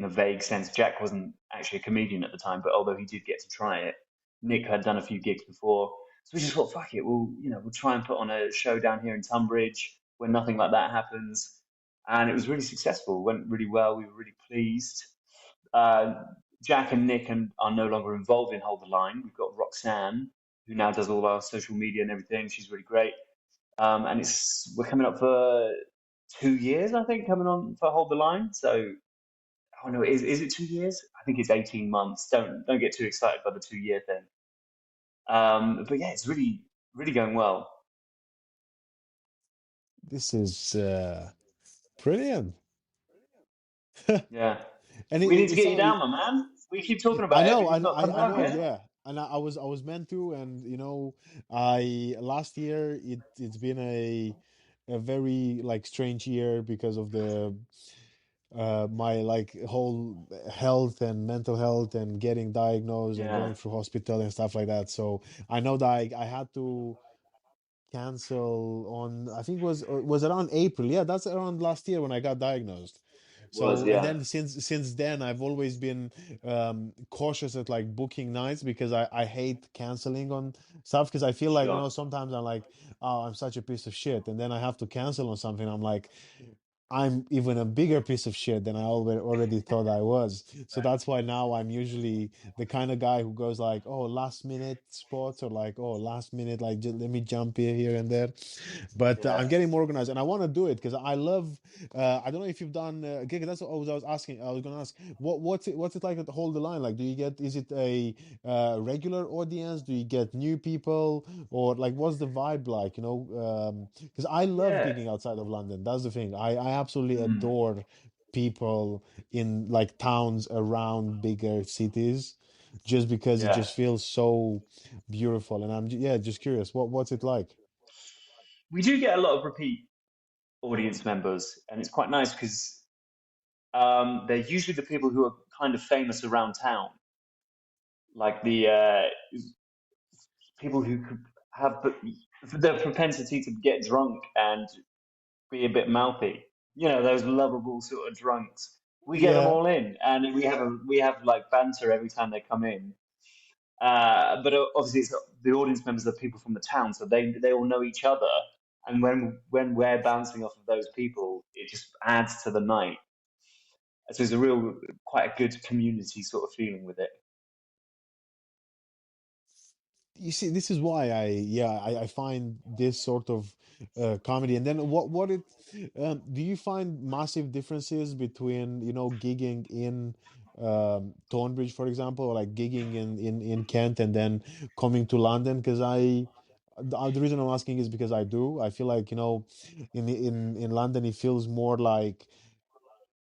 vague sense. Jack wasn't actually a comedian at the time, but although he did get to try it, Nick had done a few gigs before. So we just thought, fuck it, we'll try and put on a show down here in Tunbridge where nothing like that happens. And it was really successful, went really well. We were really pleased. Uh, Jack and Nick are no longer involved in Hold the Line. We've got Roxanne, who now does all our social media and everything. She's really great. And we're coming up for 2 years, I think, coming on for Hold the Line. So, oh no, is it 2 years? I think it's 18 months. Don't get too excited by the 2 year thing. But yeah, it's really really going well. This is brilliant. Yeah, And we need to it's get you all, down, my man. We keep talking I about it, know, but you've not come I down know, yet. yeah. And I was meant to, and I last year, it's been a very like strange year because of the my like whole health and mental health, and getting diagnosed and Yeah, going through hospital and stuff like that. So I know that I had to cancel on, I think, was around April. Yeah, that's around last year when I got diagnosed. was So, and yeah, then since then I've always been cautious at like booking nights, because I hate canceling on stuff, because I feel like, sure. sometimes I'm like, oh, I'm such a piece of shit, and then I have to cancel on something. I'm like, I'm even a bigger piece of shit than I already thought I was. So that's why now I'm usually the kind of guy who goes like, oh, last minute spots, or like, oh, last minute, like, let me jump here and there. But Yeah, I'm getting more organized, and I want to do it because I love. I don't know if you've done gig. That's what I was asking. I was going to ask, what's it like at Hold the Line? Like, is it a regular audience? Do you get new people, or like, what's the vibe like? Because I love yeah. gigging outside of London. That's the thing. I absolutely Mm. adore people in like towns around bigger cities. just because it Yeah. just feels so beautiful. And yeah, just curious, what's it like? We do get a lot of repeat audience members, and it's quite nice because they're usually the people who are kind of famous around town, like the people who could have the propensity to get drunk and be a bit mouthy. You know, those lovable sort of drunks. We get them Yeah. all in, and we have like banter every time they come in. But obviously, it's the audience members are people from the town, so they all know each other. And when we're bouncing off of those people, it just adds to the night. So it's a real, quite a good community sort of feeling with it. You see, this is why I find this sort of comedy. And then what it do you find massive differences between, gigging in Tonbridge, for example, or like gigging in Kent and then coming to London? Because the reason I'm asking is because I feel like, in London it feels more like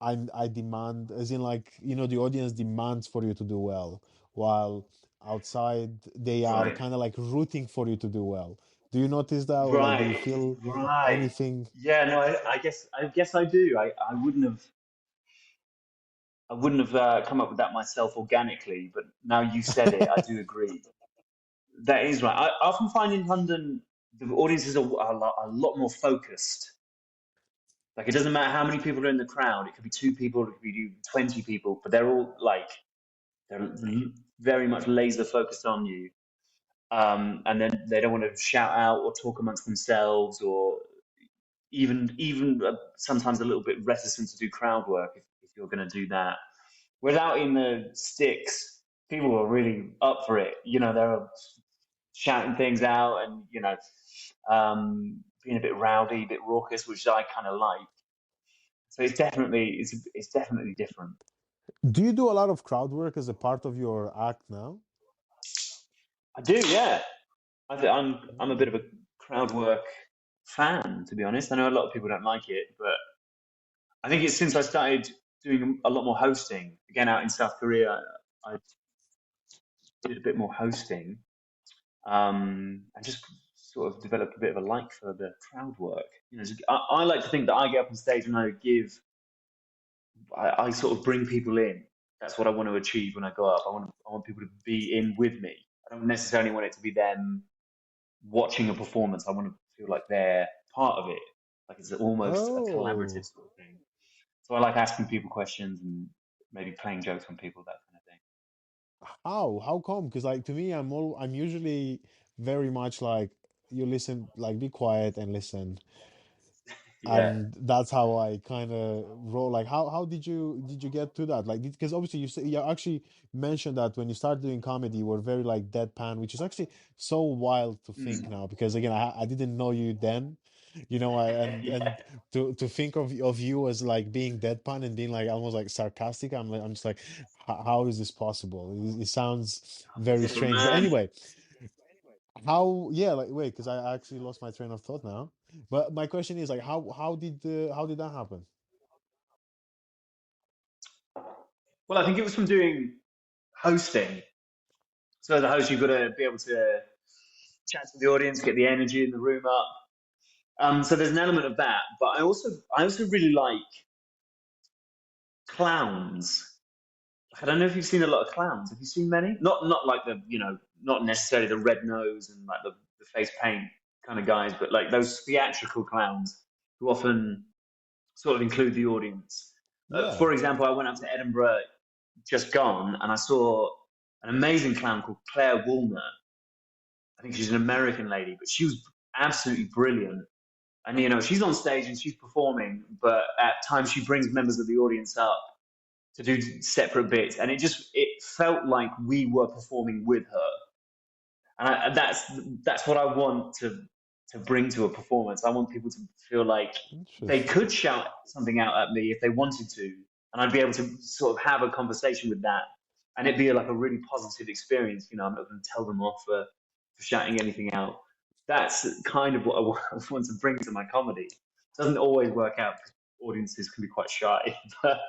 I demand, as in, like, the audience demands for you to do well, while outside they are Right. kind of like rooting for you to do well. Do you notice that, or like, do you Right. feel Right. anything? Yeah, no, I guess I do. I wouldn't have come up with that myself organically, but now you said it, I do agree. That is right. I often find in London the audiences are a lot more focused. Like it doesn't matter how many people are in the crowd. It could be two people, it could be 20 people, but they're all like they're very much laser focused on you. And then they don't want to shout out or talk amongst themselves, or even sometimes a little bit reticent to do crowd work if you're going to do that. Without in the sticks, people are really up for it. You know, they're shouting things out and being a bit rowdy, a bit raucous, which I kind of like. So it's definitely different. Do you do a lot of crowd work as a part of your act now? I do, yeah. I'm a bit of Oh. a crowd work fan, to be honest. I know a lot of people don't like it, but I think it's since I started doing a lot more hosting again out in South Korea. I did a bit more hosting, and just sort of developed a bit of a like for the crowd work. I like to think that I get up on stage and I sort of bring people in. That's what I want to achieve when I go up. I want people to be in with me. I don't necessarily want it to be them watching a performance. I want to feel like they're part of it, like it's almost a collaborative Oh. sort of thing. So I like asking people questions and maybe playing jokes on people, that kind of thing. How come? Because, like, to me, I'm usually very much like, you listen, like, be quiet and listen, Yeah. and that's how I kind of roll. Like, how did you get to that? Like, because obviously you actually mentioned that when you started doing comedy, you were very like deadpan, which is actually so wild to think Mm. now. Because again, I didn't know you then, and Yeah. to think of you as like being deadpan and being like almost like sarcastic. I'm just like, how is this possible? It sounds I'm a very different strange. But man. anyway, how, yeah, like, wait, because I actually lost my train of thought now. But my question is like, how did that happen? Well, I think it was from doing hosting. So as a host, you've got to be able to chat to the audience, get the energy in the room up. So there's an element of that, but I also really like clowns. I don't know if you've seen a lot of clowns. Have you seen many? Not like the not necessarily the red nose and like the face paint kind of guys, but like those theatrical clowns who often sort of include the audience. Yeah. For example, I went up to Edinburgh just gone, and I saw an amazing clown called Claire Woolner. I think she's an American lady, but she was absolutely brilliant. And she's on stage and she's performing, but at times she brings members of the audience up to do separate bits, and it felt like we were performing with her. And that's what I want to bring to a performance. I want people to feel like they Interesting. could shout something out at me if they wanted to, and I'd be able to sort of have a conversation with that, and it'd be like a really positive experience. I'm not going to tell them off for shouting anything out. That's kind of what I want to bring to my comedy. It doesn't always work out because audiences can be quite shy, but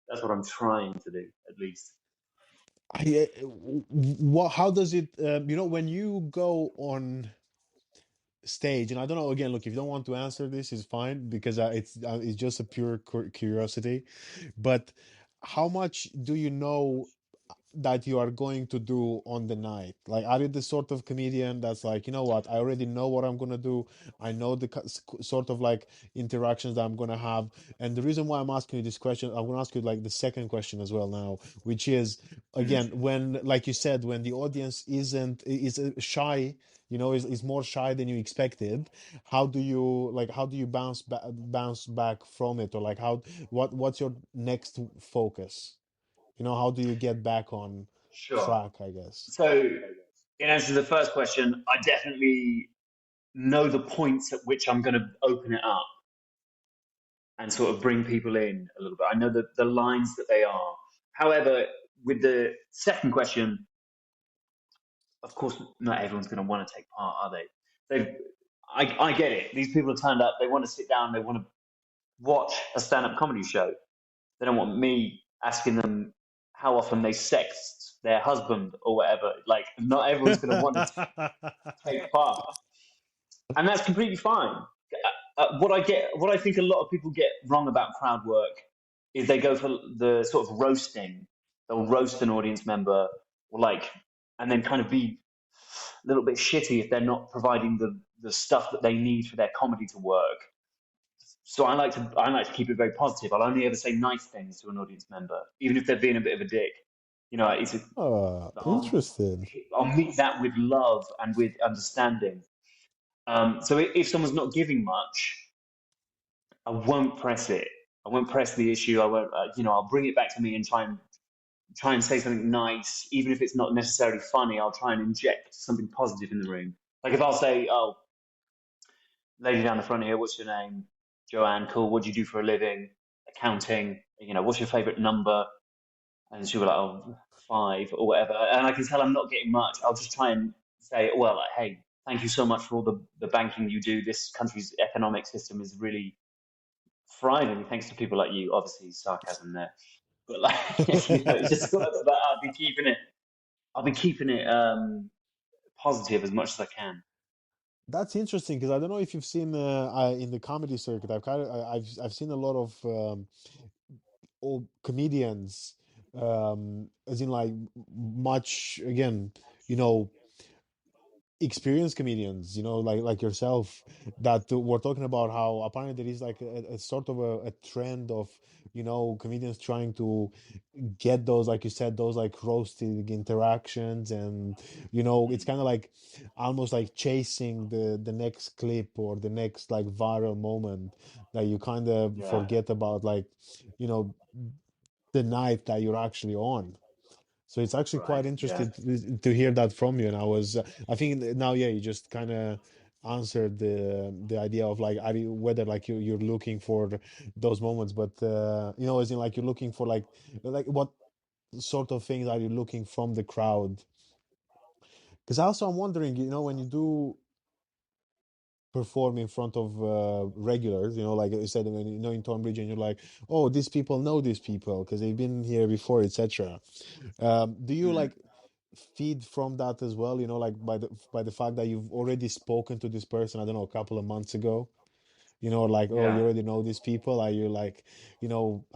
that's what I'm trying to do, at least. what? How does it? When you go on stage, and I don't know. Again, look, if you don't want to answer this, is fine because it's just a pure curiosity. But how much do you know that you are going to do on the night? Like, are you the sort of comedian that's like, you know what, I already know what I'm gonna do. I know the sort of like interactions that I'm gonna have. And the reason why I'm asking you this question, I'm gonna ask you like the second question as well now, which is again, when, like you said, when the audience isn't is shy, is more shy than you expected. How do you bounce back from it, or like what's your next focus? How do you get back on Sure. track, I guess? So, in answer to the first question, I definitely know the points at which I'm going to open it up and sort of bring people in a little bit. I know the lines that they are. However, with the second question, of course, not everyone's going to want to take part, are they? They've, I get it. These people have turned up. They want to sit down. They want to watch a stand-up comedy show. They don't want me asking them how often they sexed their husband or whatever. Like, not everyone's going to want to take part, and that's completely fine. What I think a lot of people get wrong about crowd work is they go for the sort of roasting. They'll roast an audience member, or like, and then kind of be a little bit shitty if they're not providing the stuff that they need for their comedy to work. So I like to keep it very positive. I'll only ever say nice things to an audience member, even if they're being a bit of a dick. It's I'll Interesting. I'll meet that with love and with understanding. So if someone's not giving much, I won't press it. I won't press the issue. I won't. I'll bring it back to me and try and say something nice, even if it's not necessarily funny. I'll try and inject something positive in the room. Like if I'll say, "Oh, lady down the front here, what's your name? Joanne. Cool. What do you do for a living? Accounting. What's your favorite number?" And she'll be like, "Oh, 5 or whatever." And I can tell I'm not getting much. I'll just try and say, "Well, like, hey, thank you so much for all the banking you do. This country's economic system is really thriving thanks to people like you." Obviously, sarcasm there, but like, it's just sort of about I'll be keeping it positive as much as I can. That's interesting because I don't know if you've seen in the comedy circuit. I've seen a lot of old comedians, as in like much again, you know, experienced comedians, like yourself, that were talking about how apparently there is like a sort of a trend of comedians trying to get those, like you said, those like roasting interactions, and it's Mm. kind of like almost like chasing the next clip or the next like viral moment, that you kind of Yeah, forget about, like you know the night that you're actually on. So it's actually right. quite Yeah, interesting to hear that from you. And I think now, yeah, you just kind of answered the idea of like, whether like you're looking for those moments, but as in like you're looking for like what sort of things are you looking from the crowd? Because also I'm wondering, when you do perform in front of regulars, like you said, when in Tonbridge, and you're like, oh, these people know these people because they've been here before, etc. Do you mm. like feed from that as well, like by the fact that you've already spoken to this person, I don't know, a couple of months ago, like, oh, you Yeah. already know these people? Are you like,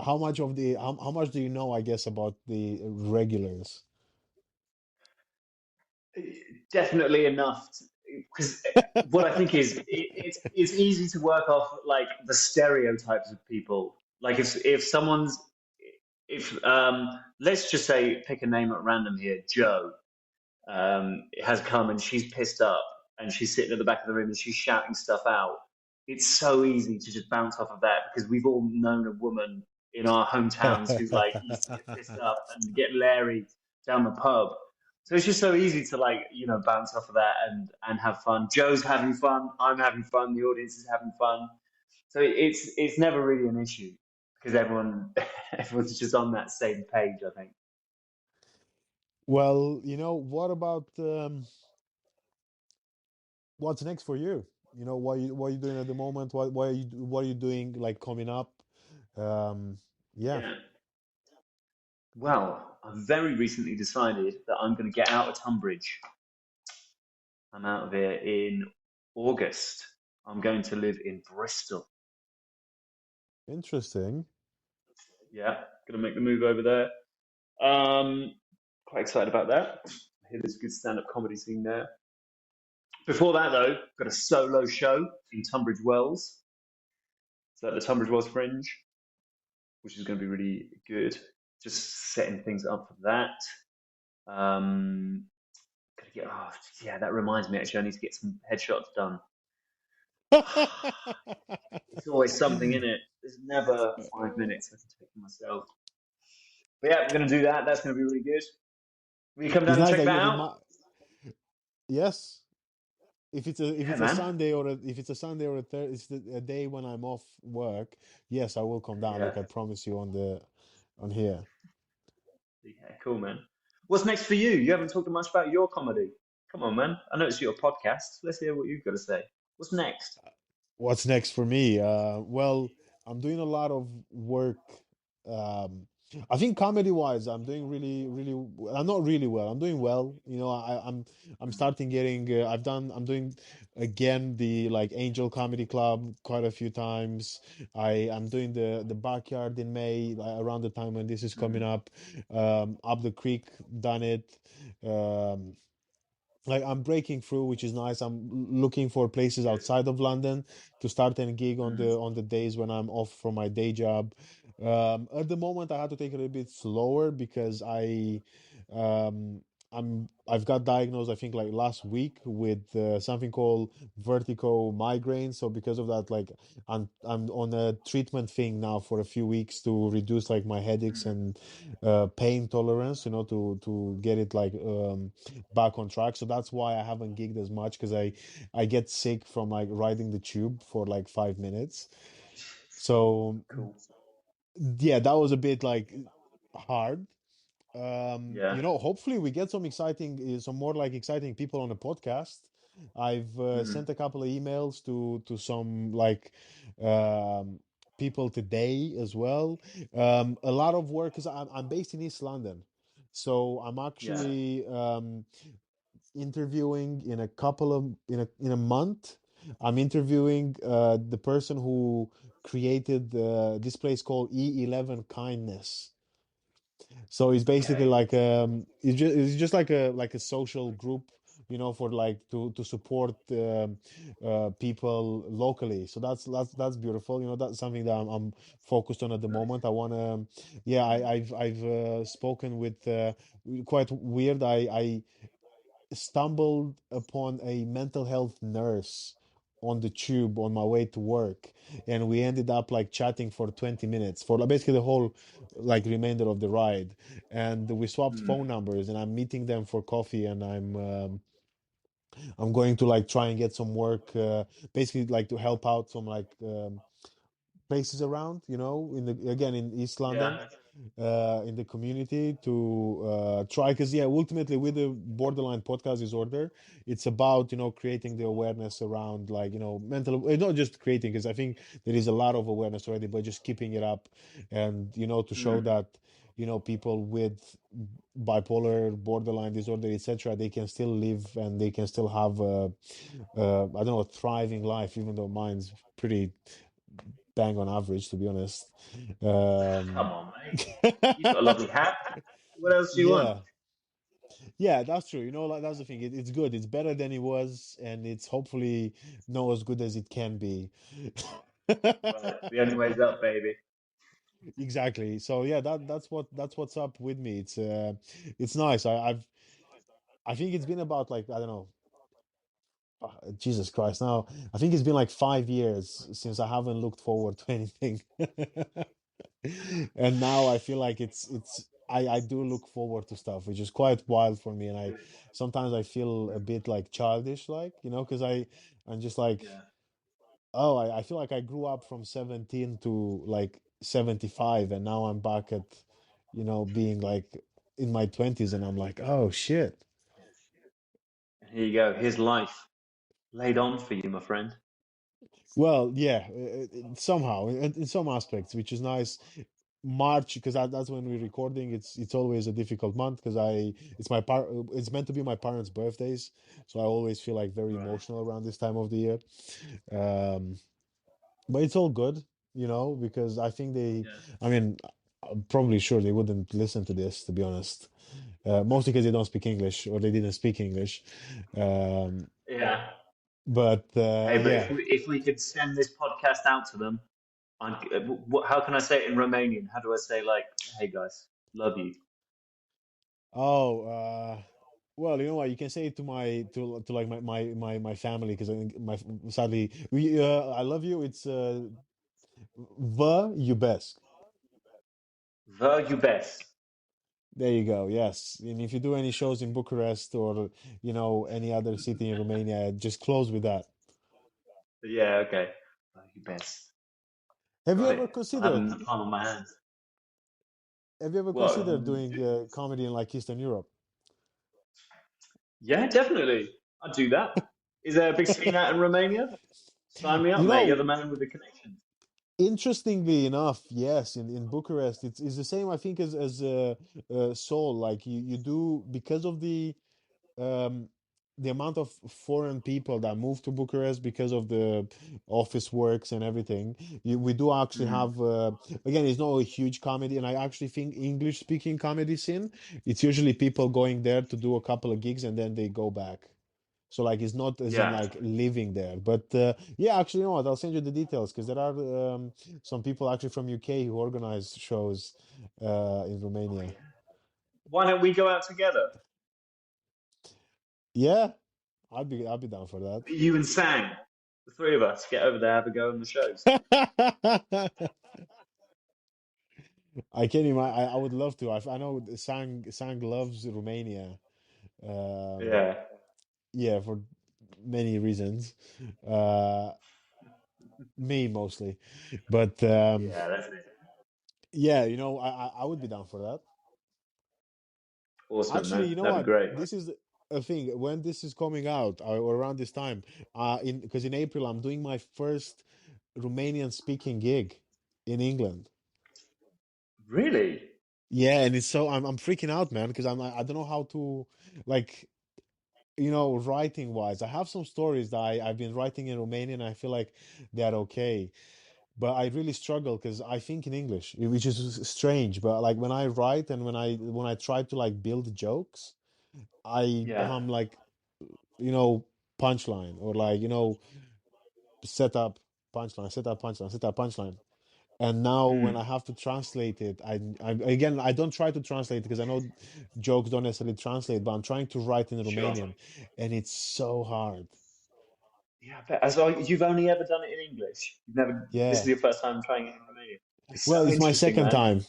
how much do you know, I guess, about the regulars? Definitely enough, because what I think is it's easy to work off like the stereotypes of people. Like if someone's if let's just say pick a name at random here, Joe has come and she's pissed up and she's sitting at the back of the room and she's shouting stuff out. It's so easy to just bounce off of that because we've all known a woman in our hometowns who like used to get pissed up and get Larry down the pub. So it's just so easy to like, bounce off of that and have fun. Joe's having fun, I'm having fun, the audience is having fun. So it's never really an issue because everyone's just on that same page, I think. Well, what about what's next for you? What are you doing at the moment? What are you doing like coming up? um yeah. Yeah. Well. I've very recently decided that I'm going to get out of Tunbridge. I'm out of here in August. I'm going to live in Bristol. Interesting. Yeah, going to make the move over there. Um, Quite excited about that. I hear there's a good stand-up comedy scene there. Before that, though, got a solo show in Tunbridge Wells. So at the Tunbridge Wells Fringe, which is going to be really good. Just setting things up for that. Um, Gotta get. Oh, yeah, that reminds me. Actually, I need to get some headshots done. It's always something in it. There's never 5 minutes I can take for myself. But yeah, we're gonna do that. That's gonna be really good. Will you come It's down and nice check that that you out? remind. Yes, if Yeah, it's a man. Sunday or if it's a Sunday or it's a day when I'm off work, yes, I will come down. Yeah. Like I promise you on here. Yeah, cool, man. What's next for you? You haven't talked much about your comedy. Come on, man. I know it's your podcast. Let's hear what you've got to say. What's next? What's next for me? Well, I'm doing a lot of work. Um, I think comedy wise, I'm doing I'm not really well. I'm doing well. I'm starting getting. I'm doing again the like Angel Comedy Club quite a few times. I'm doing the backyard in May, like, around the time when this is coming Mm, up. Up the creek, done it. Um, like I'm breaking through, which is nice. I'm looking for places good. outside of London to start and gig on Mm, the days when I'm off from my day job. At the moment, I had to take it a little bit slower because um, I've got diagnosed, I think, like last week with something called vertigo migraine. So because of that, like I'm on a treatment thing now for a few weeks to reduce like my headaches mm, and pain tolerance. To get it like back on track. So that's why I haven't gigged as much because I get sick from like riding the tube for like 5 minutes. So cool. yeah, that was a bit like hard. Yeah. Hopefully we get some more like exciting people on the podcast. I've Mm, sent a couple of emails to some like um, people today as well. A lot of work because I'm based in East London, so I'm yeah. actually interviewing in a couple of in a month. I'm interviewing the person who created this place called E11 Kindness. So it's basically Okay. like it's just like a social group, for like to support people locally. So that's beautiful. That's something that I'm focused on at the Nice. moment. I want to, yeah. Mm, I've spoken with quite weird. I stumbled upon a mental health nurse on the tube on my way to work, and we ended up like chatting for 20 minutes for like, basically the whole like remainder of the ride, and we swapped mm, phone numbers, and I'm meeting them for coffee, and I'm going to like try and get some work, basically like to help out some like places around, in East yeah. London, in the community to try, because yeah, ultimately with the borderline podcast disorder, it's about creating the awareness around like mental, not just creating, because I think there is a lot of awareness already, but just keeping it up, and to show Mm, that people with bipolar, borderline disorder, etc., they can still live and they can still have I don't know, a thriving life, even though mine's pretty bang on average, to be honest. come Um, on, mate. You've got a lovely hat. What else do you want? yeah, yeah, that's true. Like, that's the thing. It's good. It's better than it was, and it's hopefully not as good as it can be. Right. The only way's up, baby. Exactly. So yeah, that's what's up with me. It's nice. I think it's been about like, I don't know, Jesus Christ. Now I think it's been like 5 years since I haven't looked forward to anything. And now I feel like I do look forward to stuff, which is quite wild for me. And I sometimes I feel a bit like childish, like, because I'm just like, Yeah. oh, I feel like I grew up from 17 to like 75, and now I'm back at, being like in my 20s, and I'm like, oh shit. Here you go. Here's life laid on for you, my friend. Well, yeah, somehow in some aspects, which is nice. March, because that's when we're recording. It's always a difficult month because it's meant to be my parents' birthdays, so I always feel like very Right. emotional around this time of the year. Um, but it's all good, because I think Yeah. I mean, I'm probably sure they wouldn't listen to this, to be honest. Mostly because they don't speak English or they didn't speak English. Um, Yeah. but Hey, but yeah. if we could send this podcast out to them, how can I say it in Romanian? How do I say like, hey guys, love you? Oh, well, you know what? You can say it to like my family because I think my sadly we I love you. It's vă iubesc. Vă iubesc. There you go. Yes, and if you do any shows in Bucharest or any other city in Romania, just close with that. Yeah, okay. Vă iubesc. Have you Got it. ever I'll have them considered? in the palm of my hands. Have you ever What? considered doing comedy in like Eastern Europe? Yeah, definitely. I'd do that. Is there a big scene out in Romania? Sign me up, You mate. You're know, the man with the connections. interestingly enough, yes, in Bucharest, it's the same. I think as Seoul. Like you do because of um, the amount of foreign people that move to Bucharest because of the office works and everything. We do actually Mm. have again, it's not a huge comedy, and I actually think English speaking comedy scene. It's usually people going there to do a couple of gigs and then they go back. So like it's not as in Yeah. like living there, but yeah, actually, you know what? I'll send you the details because there are some people actually from UK who organize shows in Oh, Romania. yeah. Why don't we go out together? Yeah, I'd be down for that. You and Sang, the three of us, get over there, have a go on the shows. I can't imagine. I would love to. I know Sang loves Romania. Um, Yeah. yeah, for many reasons. Uh, me mostly, but Yeah, that's it. yeah, I would be down for that. Awesome, Actually, man. you know That'd be what? great. This is a thing. When this is coming out, or around this time, in because in April I'm doing my first Romanian speaking gig in England. Really? Yeah, and it's so I'm freaking out, man, because I don't know how to like writing wise. I have some stories that I've been writing in Romanian. And I feel like they're okay, but I really struggle because I think in English, which is strange. But like when I write and when I try to like build jokes, I Yeah. become like you know punchline or like set up punchline, set up punchline, set up punchline. And now when I Mm. have to translate it, I don't try to translate because I know jokes don't necessarily translate, but I'm trying to write in Sure. Romanian, and it's so hard. Yeah, I bet. As well, you've only ever done it in English. You've never. This is Yeah. your first time trying it in Romanian. It's Well, so it's my interesting, second man. time.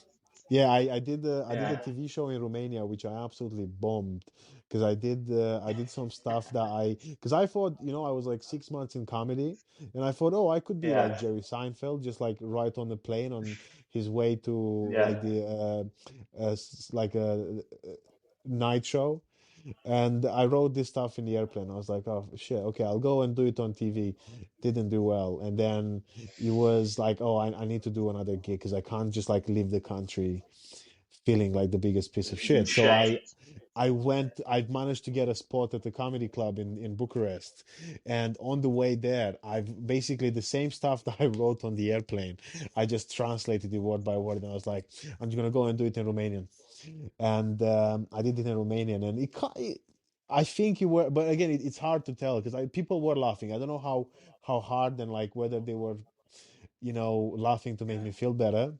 Yeah, I did a Yeah. TV show in Romania, which I absolutely bombed because I did some stuff that because I thought I was like 6 months in comedy, and I thought, oh, I could be like Yeah. Jerry Seinfeld, just like right on the plane on his way to like Yeah. the like a night show. And I wrote this stuff in the airplane. I was like, oh shit, okay, I'll go and do it on TV. Didn't do well. And then it was like, oh, I need to do another gig because I can't just like leave the country feeling like the biggest piece of In shit. So shame. I managed to get a spot at the comedy club in Bucharest. And on the way there, I've basically the same stuff that I wrote on the airplane. I just translated it word by word. And I was like, I'm just gonna go and do it in Romanian. And I did it in Romanian, and I think it were, but again, it's hard to tell because people were laughing. I don't know how hard and like whether they were laughing to make me feel better,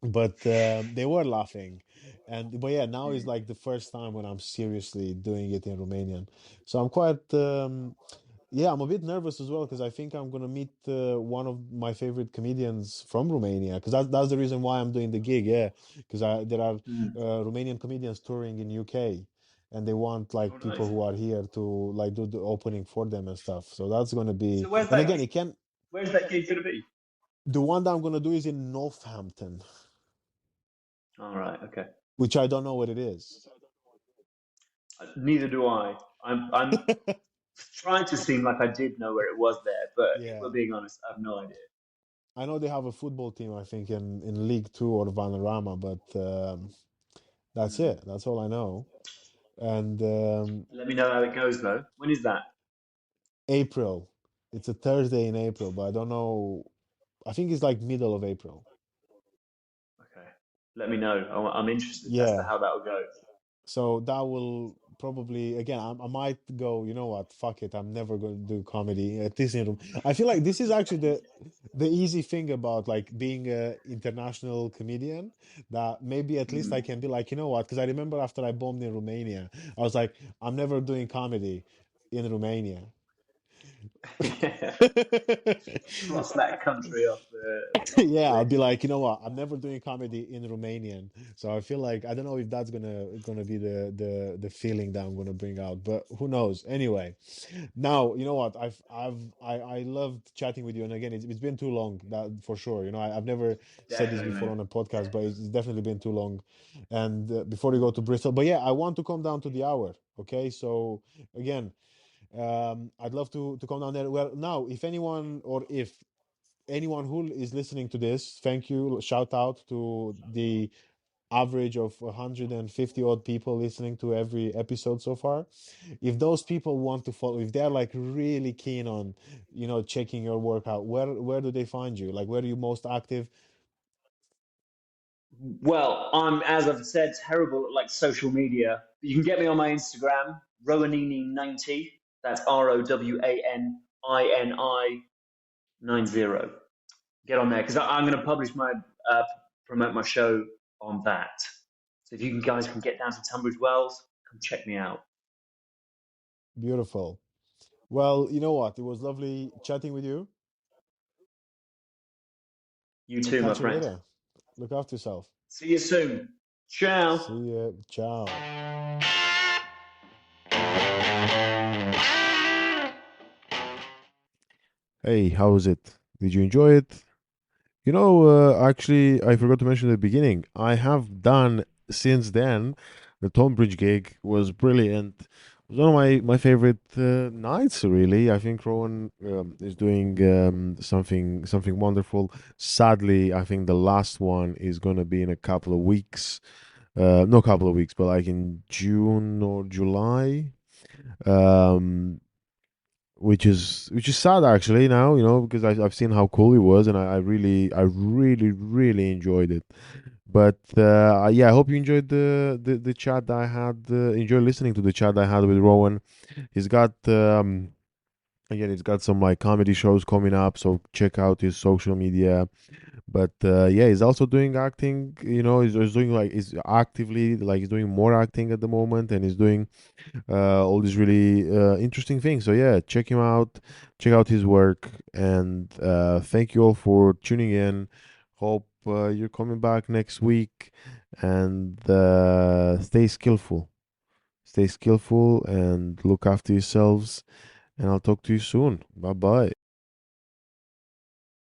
but they were laughing, and but yeah, now is Mm. like the first time when I'm seriously doing it in Romanian, so I'm quite yeah, I'm a bit nervous as well because I think I'm gonna meet one of my favorite comedians from Romania because that's the reason why I'm doing the gig. Yeah, because there are Mm. Romanian comedians touring in UK, and they want Oh, like people nice. who are here to like do the opening for them and stuff. So that's gonna be, So where's and that? again, it can Where's that gig gonna be? the one that I'm gonna do is in Northampton, All right. Okay. which I don't know what it is. Neither do I. I'm trying to seem like I did know where it was there, but if we're Yeah. being honest, I have no idea. I know they have a football team, I think, in League Two or Vanarama, but that's Hmm. it. That's all I know. And Let me know how it goes though. When is that? April, it's a Thursday in April, but I don't know. I think it's like middle of April. Okay. Let me know. I'm interested as to Yeah. how that will go. So that will probably again. I might go. You know what? Fuck it. I'm never going to do comedy at this room. I feel like this is actually the easy thing about like being a international comedian, that maybe at least I Hmm. can be like, you know what? Because I remember after I bombed in Romania, I was like, I'm never doing comedy in Romania. Yeah. Cross that country off the Yeah, I'll be list. like, you know what? I'm never doing comedy in Romanian. So I feel like I don't know if that's gonna be the feeling that I'm gonna bring out, but who knows? Anyway, now you know what? I loved chatting with you, and again, it's been too long, that for sure. You know, I've never said this Definitely, before man. on a podcast, but it's definitely been too long. And before you go to Bristol, but yeah, I want to come down to the hour. Okay, so again, I'd love to come down there. Well, now, if anyone or if anyone who is listening to this, thank you. Shout out to the average of 150 odd people listening to every episode so far. If those people want to follow, if they're like really keen on, checking your workout, where do they find you? Like, where are you most active? Well, I'm, as I've said, terrible at like social media. You can get me on my Instagram, Rowanini90. That's Rowanini 90. Get on there because I'm going to publish my uh, promote my show on that. So if you guys can get down to Tunbridge Wells, come check me out. Beautiful. Well, you know what? It was lovely chatting with you. You We'll too, my catch you friend. later. Look after yourself. See you soon. Ciao. See ya. Ciao. Hey, how was it? Did you enjoy it? Actually, I forgot to mention at the beginning. I have done since then. The Tonbridge gig was brilliant. It was one of my favorite nights. Really, I think Rowan is doing something wonderful. Sadly, I think the last one is gonna be in a couple of weeks. No, couple of weeks, but like in June or July. Um, which is sad actually now, because I've seen how cool it was, and I really enjoyed it. But yeah, I hope you enjoyed the chat that I had. Enjoy listening to the chat I had with Rowan. He's got again, he's got some like comedy shows coming up, so check out his social media. But yeah, he's also doing acting. He's doing like he's actively like he's doing more acting at the moment, and he's doing all these really interesting things. So yeah, check him out, check out his work, and thank you all for tuning in. Hope you're coming back next week, and stay skillful, and look after yourselves. And I'll talk to you soon. Bye bye.